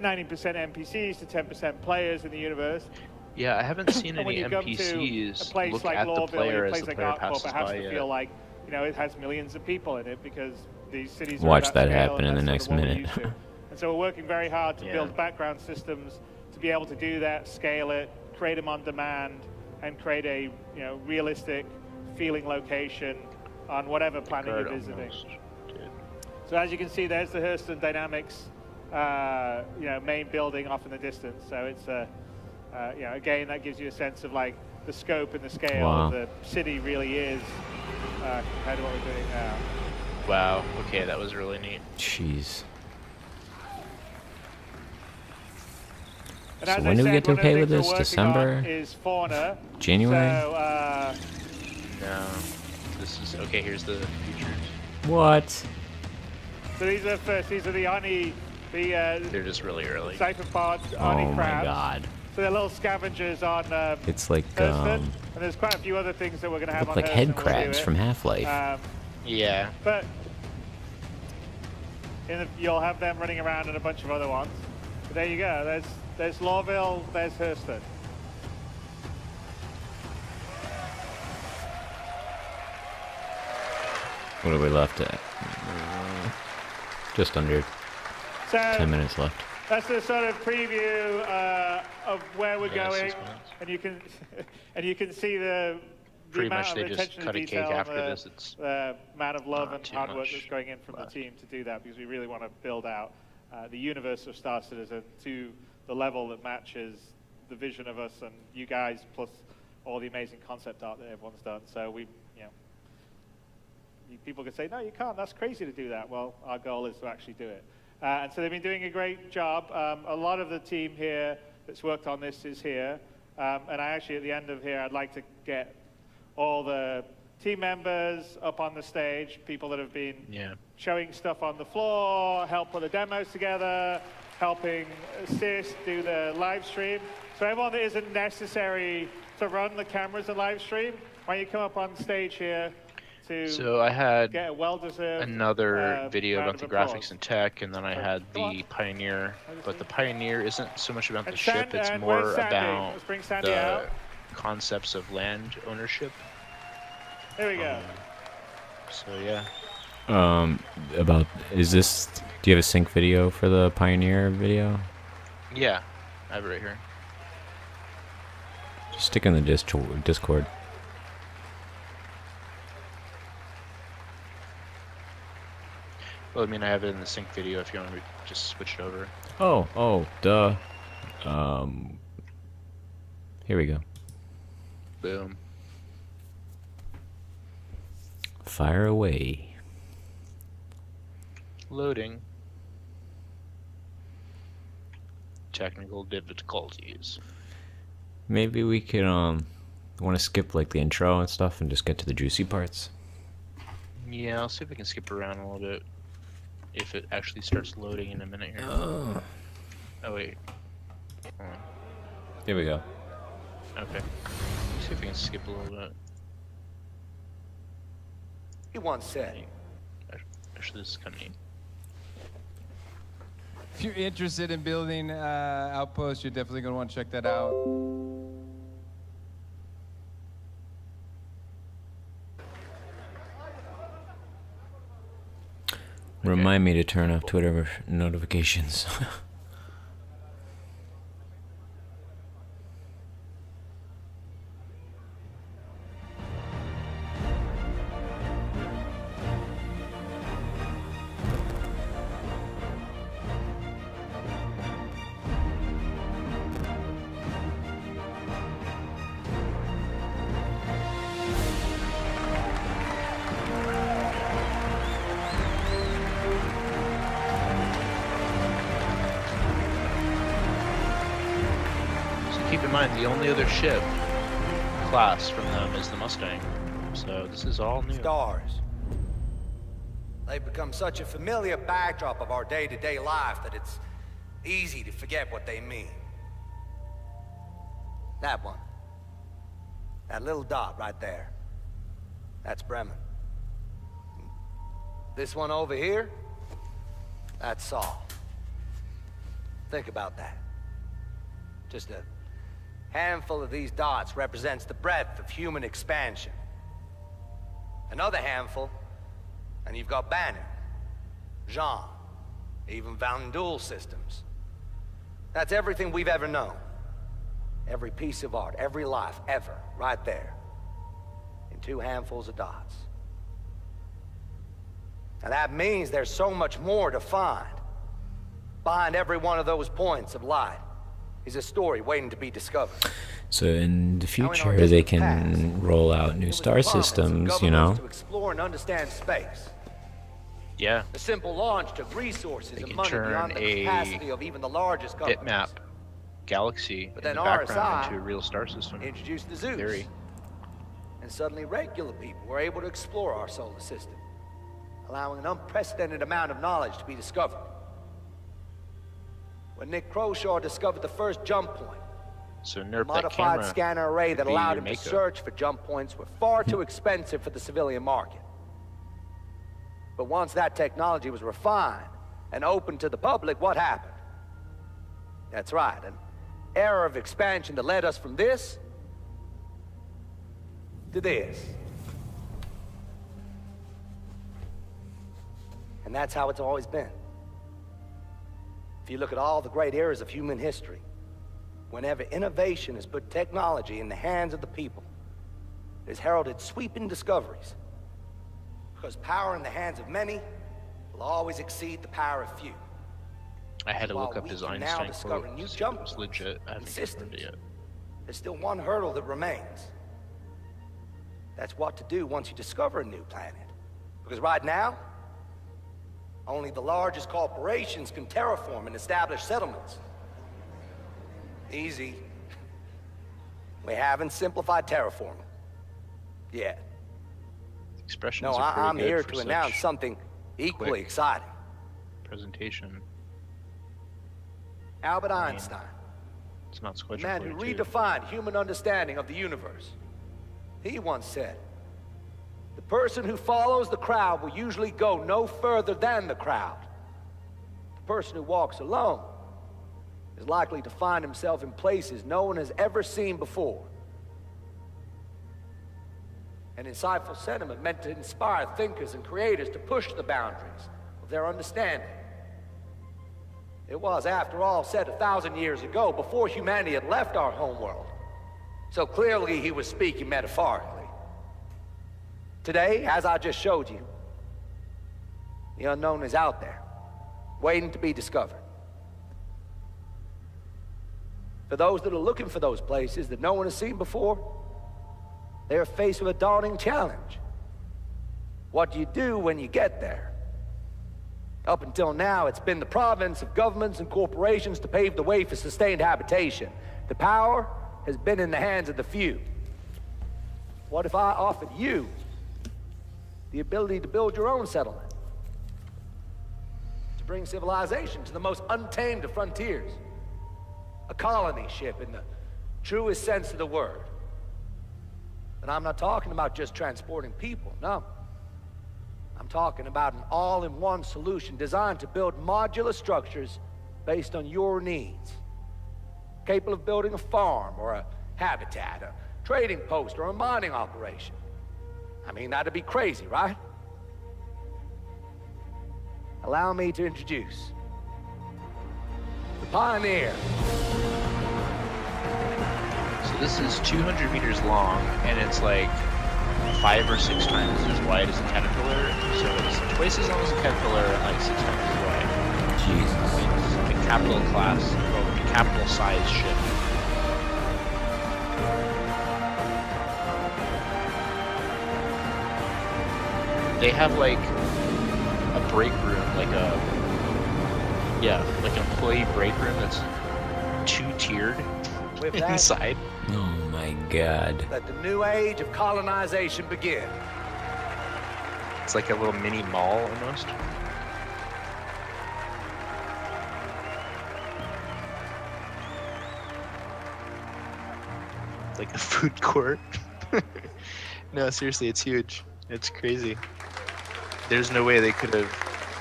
90% NPCs to 10% players in the universe. Yeah, I haven't seen And when any you come to a NPCs place look like at the Lawville, player a as place the like player ArcCorp, passes it has by to yet. feel like it has millions of people in it because these cities are Watch at that scale, happen and in the that's next sort of what we're minute. used to. And so we're working very hard to Yeah. build background systems to be able to do that, scale it, create them on demand, and create a realistic feeling location on whatever planet you're Guard visiting. almost did. So as you can see, there's the Hurston Dynamics, main building off in the distance. So it's again, that gives you a sense of like the scope and the scale Wow. of the city really is compared to what we're doing now. Wow. Okay, that was really neat. Jeez. And So as when I do we said, get to one of the okay with things this? we're working December? on is fauna. January? So No, this is okay. Here's the features. What? so these are first. These are the Oni, the They're just really early. cypherpod Oni Oh my crabs. god. So they're little scavengers on It's like Hurston, and there's quite a few other things that we're going to have look on like Hurston head when we do crabs it. from Half-Life. Yeah. But you'll have them running around and a bunch of other ones. But there you go. There's Lawville, there's Hurston. What are we left at? Just under So 10 minutes left. that's the sort of preview of where we're Yeah, going, 6 minutes. and you can see the Pretty amount much of they just attention to cut a cake detail after and this. It's the amount of love not and too hard work much that's going in from left. the team to do that, because we really want to build out the universe of Star Citizen to the level that matches the vision of us and you guys, plus all the amazing concept art that everyone's done. So people could say, no, you can't, that's crazy to do that. Well, our goal is to actually do it. And so they've been doing a great job. A lot of the team here that's worked on this is here. And I actually, at the end of here, I'd like to get all the team members up on the stage, people that have been showing stuff on the floor, help put the demos together, helping assist, do the live stream. So everyone that isn't necessary to run the cameras and live stream, why don't you come up on stage here to So I had get a well-deserved another video round about the of applause. graphics and tech, and then I had Come on. the Pioneer. But the Pioneer isn't so much about the And ship; it's and more where's Sandy? about Let's bring Sandy the out. concepts of land ownership. There we go. So yeah. Do you have a sync video for the Pioneer video? Yeah, I have it right here. Just stick in the Discord. Well, I mean, I have it in the sync video if you want to just switch it over. Oh, duh. Here we go. Boom. Fire away. Loading. Technical difficulties. Maybe we could want to skip like the intro and stuff and just get to the juicy parts. Yeah, I'll see if I can skip around a little bit. If it actually starts loading in a minute here. Oh. Oh wait. Hold on. Here we go. Okay. Let's see if we can skip a little bit. He once said, Actually, this is kind of neat. If you're interested in building outposts, you're definitely going to want to check that out. Remind me to turn off Twitter notifications. Keep in mind, the only other ship class from them is the Mustang. So this is all new. Stars. They've become such a familiar backdrop of our day-to-day life that it's easy to forget what they mean. That one. That little dot right there. That's Bremen. This one over here, that's Saul. Think about that. Just a handful of these dots represents the breadth of human expansion. Another handful, and you've got Bannon, Jean, even Van Duel systems. That's everything we've ever known. Every piece of art, every life, ever, right there. In two handfuls of dots. And that means there's so much more to find. Behind every one of those points of light is a story waiting to be discovered. So in the future, they can roll out new star systems, you know? To explore and understand space. Yeah. The simple launch took resources They and can money turn beyond the a capacity of even the largest governments. bitmap galaxy But in the then background RSI into a real star system. Introduced the Zeus. Theory. And suddenly regular people were able to explore our solar system, allowing an unprecedented amount of knowledge to be discovered. When Nick Croshaw discovered the first jump point, So a nerp that modified camera scanner array that could be allowed your him to makeup. search for jump points were far too expensive for the civilian market. But once that technology was refined and open to the public, what happened? That's right, an era of expansion that led us from this to this. And that's how it's always been. If you look at all the great eras of human history, whenever innovation has put technology in the hands of the people, it has heralded sweeping discoveries. Because power in the hands of many will always exceed the power of few. I had to While look up we his can now Einstein discover quote new to see if jump it was points legit. I and haven't confirmed systems, it yet. there's still one hurdle that remains. That's what to do once you discover a new planet. Because right now, only the largest corporations can terraform and establish settlements. Easy. We haven't simplified terraforming yet. Expressions No, are pretty I'm good here for to such announce something equally quick exciting. presentation. Albert Einstein, It's not the Squadron man who 42. redefined human understanding of the universe. He once said, "The person who follows the crowd will usually go no further than the crowd. The person who walks alone is likely to find himself in places no one has ever seen before." An insightful sentiment meant to inspire thinkers and creators to push the boundaries of their understanding. It was, after all, said 1,000 years ago, before humanity had left our homeworld. So clearly he was speaking metaphorically. Today, as I just showed you, the unknown is out there, waiting to be discovered. For those that are looking for those places that no one has seen before, they are faced with a daunting challenge. What do you do when you get there? Up until now, it's been the province of governments and corporations to pave the way for sustained habitation. The power has been in the hands of the few. What if I offered you the ability to build your own settlement? To bring civilization to the most untamed of frontiers? A colony ship in the truest sense of the word. And I'm not talking about just transporting people, no. I'm talking about an all-in-one solution designed to build modular structures based on your needs. Capable of building a farm or a habitat, a trading post or a mining operation. I mean, that'd be crazy, right? Allow me to introduce the Pioneer. So this is 200 meters long, and it's like 5 or 6 times as wide as a Caterpillar. So it's twice as long as a Caterpillar, like 6 times as wide. Jesus. It's a capital class, or a capital size ship. They have like a break room, like an employee break room that's 2-tiered With that, inside. Oh my god. let the new age of colonization begin. It's like a little mini mall almost. Like a food court. No, seriously, it's huge. It's crazy. There's no way they could have,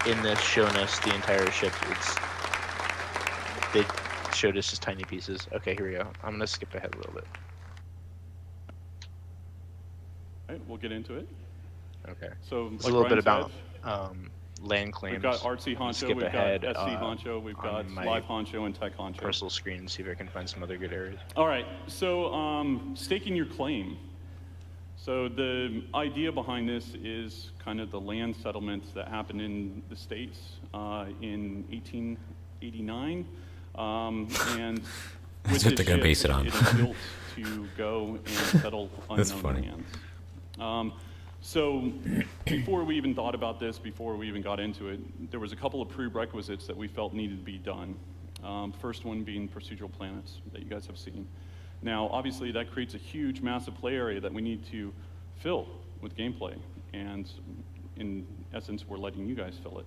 in this, shown us the entire ship. They showed us just tiny pieces. Okay, here we go. I'm gonna skip ahead a little bit. All right, we'll get into it. Okay. So, It's like a little bit Brian about said, land claims. we've got Artsy Honcho, Skip we've ahead, got SC Honcho, we've on got my Live Honcho, and Tech Honcho. personal screen and see if I can find some other good areas. All right, so staking your claim. So the idea behind this is kind of the land settlements that happened in the States in 1889. And That's with what this they're gonna ship, base it on. It is built to go and settle That's unknown funny. lands. So before we even thought about this, before we even got into it, there was a couple of prerequisites that we felt needed to be done. First one being procedural planets that you guys have seen. Now, obviously, that creates a huge, massive play area that we need to fill with gameplay, and in essence, we're letting you guys fill it.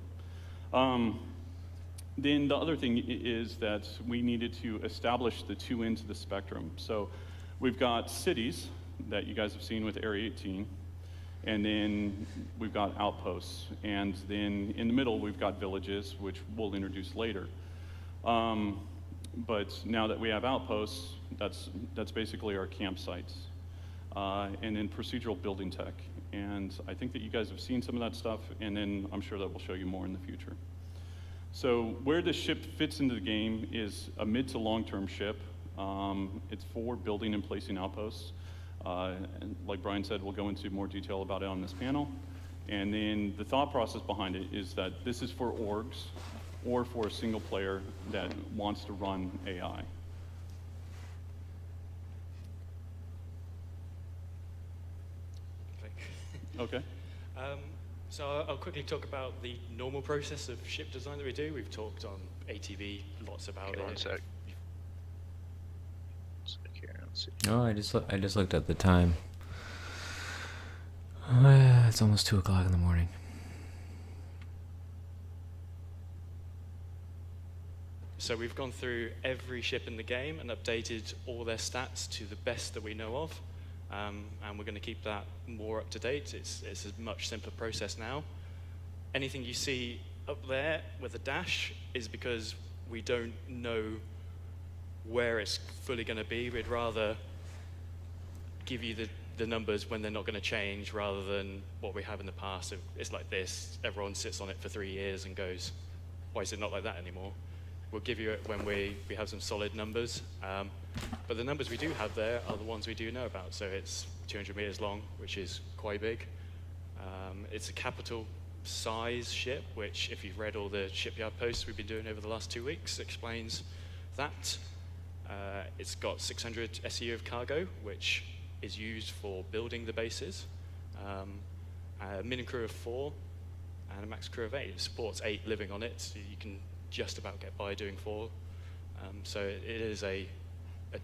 Then the other thing is that we needed to establish the 2 ends of the spectrum. So we've got cities that you guys have seen with Area 18, and then we've got outposts, and then in the middle, we've got villages, which we'll introduce later. But now that we have outposts, that's basically our campsites. And then procedural building tech. And I think that you guys have seen some of that stuff, and then I'm sure that we'll show you more in the future. So where this ship fits into the game is a mid to long-term ship. It's for building and placing outposts. And like Brian said, we'll go into more detail about it on this panel. And then the thought process behind it is that this is for orgs, or for a single player that wants to run AI. Okay. So I'll quickly talk about the normal process of ship design that we do. We've talked on ATV lots about Okay, it. one sec. Here, let's see. Oh, I just looked at the time. It's almost 2 o'clock in the morning. So we've gone through every ship in the game and updated all their stats to the best that we know of. And we're going to keep that more up to date. It's a much simpler process now. Anything you see up there with a dash is because we don't know where it's fully going to be. We'd rather give you the numbers when they're not going to change rather than what we have in the past. It's like this. Everyone sits on it for 3 years and goes, why is it not like that anymore? We'll give you it when we have some solid numbers. But the numbers we do have there are the ones we do know about. So it's 200 meters long, which is quite big. It's a capital size ship, which if you've read all the shipyard posts we've been doing over the last 2 weeks, explains that. It's got 600 SEU of cargo, which is used for building the bases. A min crew of 4 and a max crew of 8. It supports 8 living on it, so you can just about get by doing 4. So it is a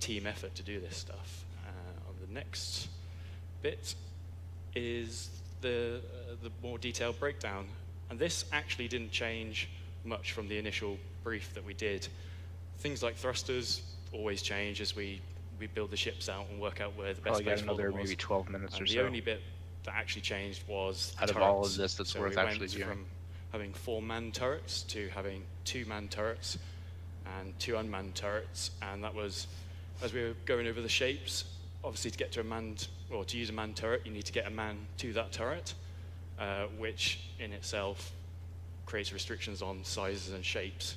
team effort to do this stuff. On the next bit is the more detailed breakdown. And this actually didn't change much from the initial brief that we did. Things like thrusters always change as we build the ships out and work out where the best place for them was. Maybe 12 minutes or And so. the only bit that actually changed was the Out of turrets. all of this that's So worth we actually went doing. from having 4-man turrets to having 2-man turrets. and 2 unmanned turrets. And that was, as we were going over the shapes, obviously to get to a manned, or to use a manned turret, you need to get a man to that turret, which in itself creates restrictions on sizes and shapes.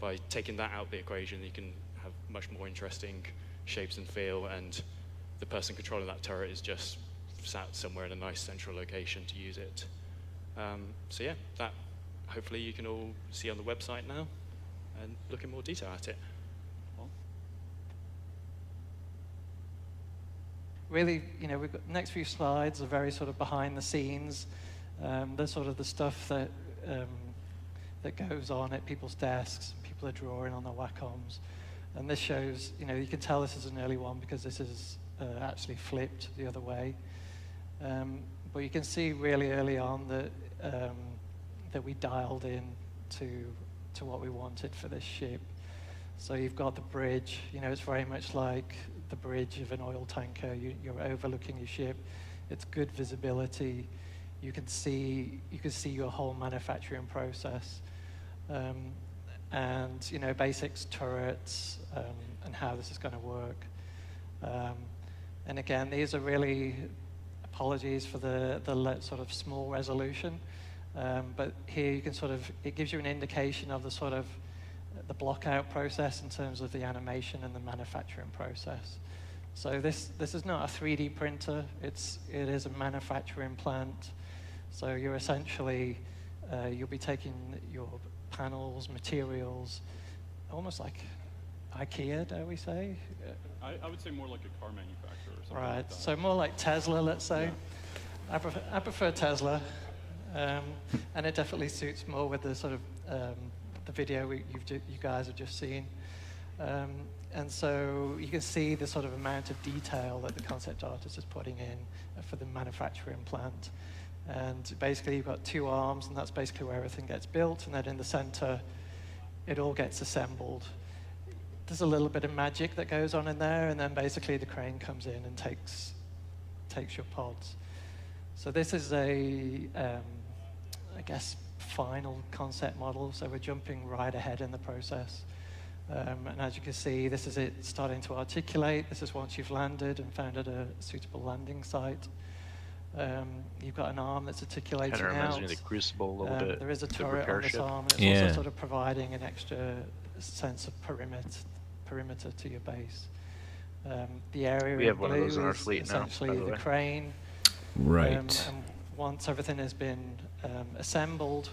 By taking that out of the equation, you can have much more interesting shapes and feel, and the person controlling that turret is just sat somewhere in a nice central location to use it. So yeah, that hopefully you can all see on the website now and look in more detail at it. Really, we've got the next few slides are very sort of behind the scenes. They're sort of the stuff that that goes on at people's desks. People are drawing on their Wacoms. And this shows, you can tell this is an early one because this is actually flipped the other way. But you can see really early on that that we dialed in to what we wanted for this ship. So you've got the bridge. It's very much like the bridge of an oil tanker. You're overlooking your ship. It's good visibility. You can see your whole manufacturing process, and basics, turrets, and how this is going to work. And again, these are really, apologies for the sort of small resolution, but here you can it gives you an indication of the sort of the block out process in terms of the animation and the manufacturing process. So this is not a 3D printer. It is a manufacturing plant. So you're essentially you'll be taking your panels, materials, almost like IKEA, dare we say? I would say more like a car manufacturer or something Right. like that. So more like Tesla, let's say. Yeah. I prefer Tesla, and it definitely suits more with the sort of the video you guys have just seen. And so you can see the sort of amount of detail that the concept artist is putting in for the manufacturing plant. And basically you've got 2 arms, and that's basically where everything gets built. And then in the center, it all gets assembled. There's a little bit of magic that goes on in there, and then basically the crane comes in and takes your pods. So this is I guess, final concept model. So we're jumping right ahead in the process. And as you can see, this is it starting to articulate. This is once you've landed and found a suitable landing site. You've got an arm that's articulating Kind of reminds out. me of the Crucible a little bit. There is a the turret repair on this ship. arm, and it's Yeah. also sort of providing an extra sense of perimeter to your base. The area We in have one of those in blue our is fleet now, by essentially the the way. crane. Right. And once everything has been assembled,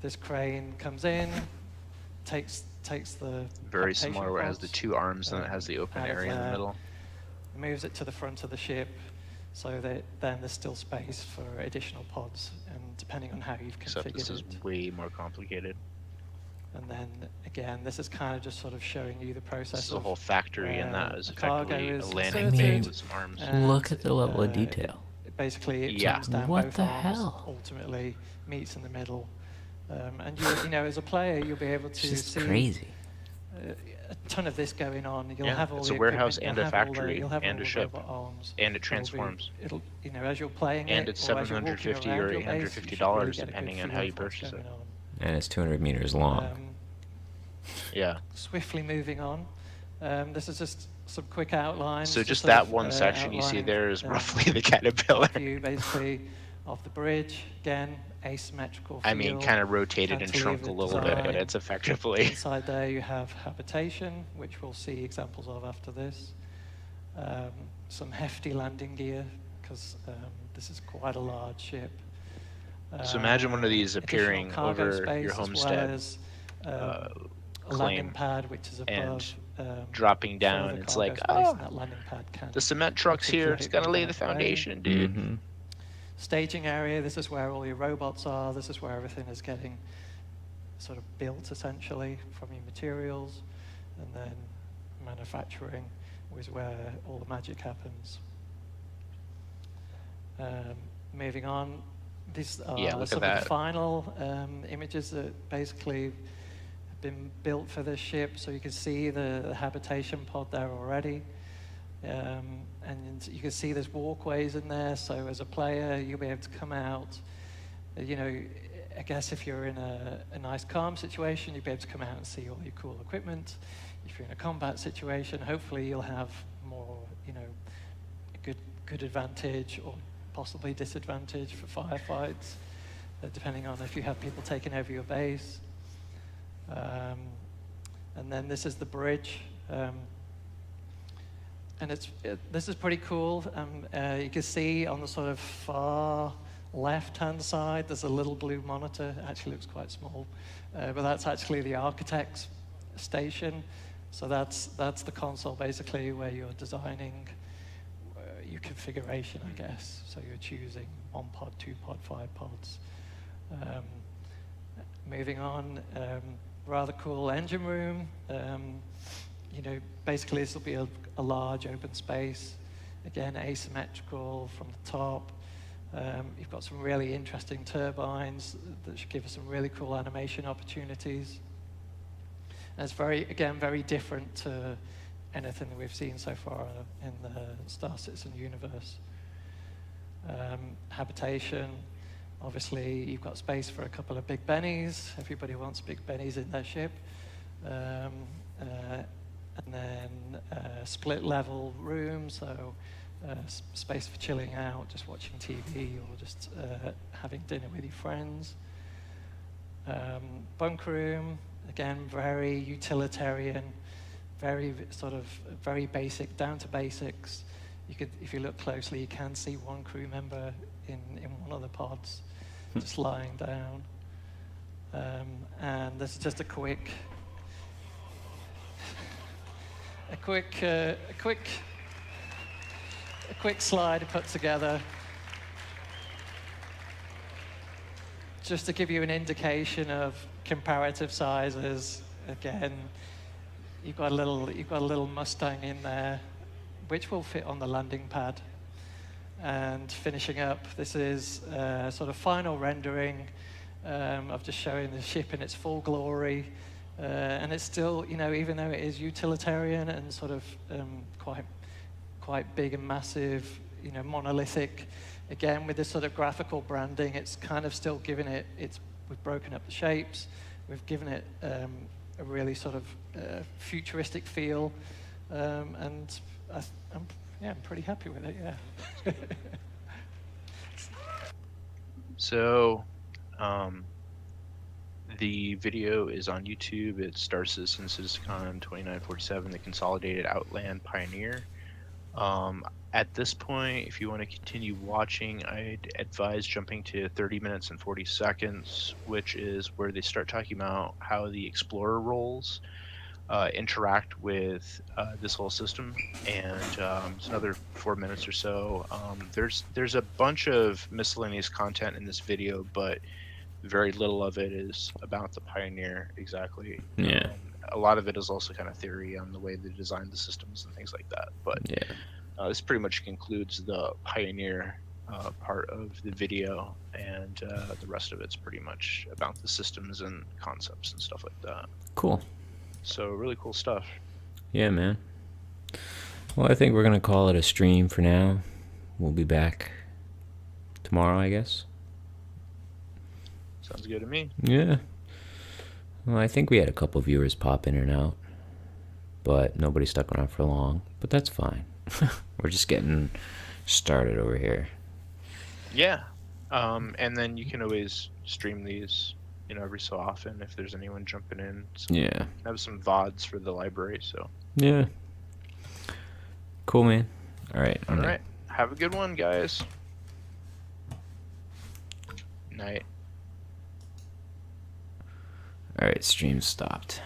this crane comes in, takes the Very habitation similar, where it has the pods, 2 arms and it has the open out of area in the there, middle. moves it to the front of the ship, so that then there's still space for additional pods, and depending on how you've Except configured this is it. way more complicated. And then again, this is kind of just sort of showing you the process. This is a of whole factory, and that where is the cargo effectively a is landing inserted, bay with some arms. and, Look at the level of detail. Basically, it Yeah. jumps down What both the arms, hell? ultimately meets in the middle. And as a player, you'll be able to It's just see crazy. a ton of this going on. You'll Yeah, have all it's the a warehouse equipment, and a you'll have all factory you'll have and all a the ship. robot arms. And it It'll be- transforms. as you're playing And it, it's or as you're walking $750 around or your base, you $850 should really get a good depending on feel how you of what's purchase it. going on. And it's 200 meters long. Yeah. Swiftly moving on. This is just some quick outlines. So just sort that of, one section you see outlining, there is roughly the Caterpillar. view basically of the bridge. Again, asymmetrical I mean, feel, kind of rotated and shrunk a cantilevered little bit, but design. it's effectively. Inside there you have habitation, which we'll see examples of after this. Some hefty landing gear, because this is quite a large ship. So imagine one of these Additional appearing cargo over space, your as well homestead, as, uh, a landing claim, pad, which is above, dropping down. further It's cargo like, space, oh, and that landing pad can the cement truck's here. It's articulate gonna lay in the that way. foundation, dude. Mhm. Staging area, this is where all your robots are. This is where everything is getting sort of built, essentially, from your materials. And then manufacturing is where all the magic happens. Moving on, these are Yeah, look at some of that. the final images that basically have been built for this ship. So you can see the habitation pod there already. And you can see there's walkways in there, so as a player, you'll be able to come out. I guess if you're in a nice calm situation, you'll be able to come out and see all your cool equipment. If you're in a combat situation, hopefully you'll have more, you know, a good advantage or possibly disadvantage for firefights, depending on if you have people taking over your base. And then this is the bridge. And this is pretty cool. You can see on the sort of far left-hand side, there's a little blue monitor. It actually looks quite small, but that's actually the architect's station. So that's the console basically where you're designing your configuration, I guess. So you're choosing 1 pod, 2 pod, 5 pods. Moving on, rather cool engine room. You know, basically this will be a large open space. Again, asymmetrical from the top. You've got some really interesting turbines that should give us some really cool animation opportunities. And it's very different to anything that we've seen so far in the Star Citizen universe. Habitation, obviously you've got space for a couple of Big Bennies. Everybody wants Big Bennies in their ship. And then split level room, so space for chilling out, just watching TV or just having dinner with your friends. Bunk room, again, very utilitarian, very basic, down to basics. You could, if you look closely, you can see one crew member in one of the pods, just lying down. And this is just a quick slide put together just to give you an indication of comparative sizes. Again, you've got a little Mustang in there, which will fit on the landing pad. And finishing up, this is sort of final rendering of just showing the ship in its full glory. And it's still, you know, even though it is utilitarian and sort of quite big and massive, you know, monolithic, again, with this sort of graphical branding, it's kind of still giving it, we've broken up the shapes, we've given it a really sort of futuristic feel, and I'm pretty happy with it, yeah. So, the video is on YouTube. It's Star Citizen CitizenCon 2947, the Consolidated Outland Pioneer. At this point, if you want to continue watching, I'd advise jumping to 30 minutes and 40 seconds, which is where they start talking about how the Explorer roles interact with this whole system. And it's another 4 minutes or so. There's a bunch of miscellaneous content in this video, but very little of it is about the Pioneer exactly. Yeah. A lot of it is also kind of theory on the way they designed the systems and things like that. But yeah, this pretty much concludes the Pioneer part of the video, and the rest of it's pretty much about the systems and concepts and stuff like that. Cool. So really cool stuff. Yeah, man. Well, I think we're gonna call it a stream for now. We'll be back tomorrow, I guess. Sounds good to me. Yeah. Well, I think we had a couple viewers pop in and out, but nobody stuck around for long. But that's fine. We're just getting started over here. Yeah. And then you can always stream these, you know, every so often if there's anyone jumping in. So Yeah. have some VODs for the library, so. Yeah. Cool, man. All right. All right. Have a good one, guys. Night. All right, stream stopped.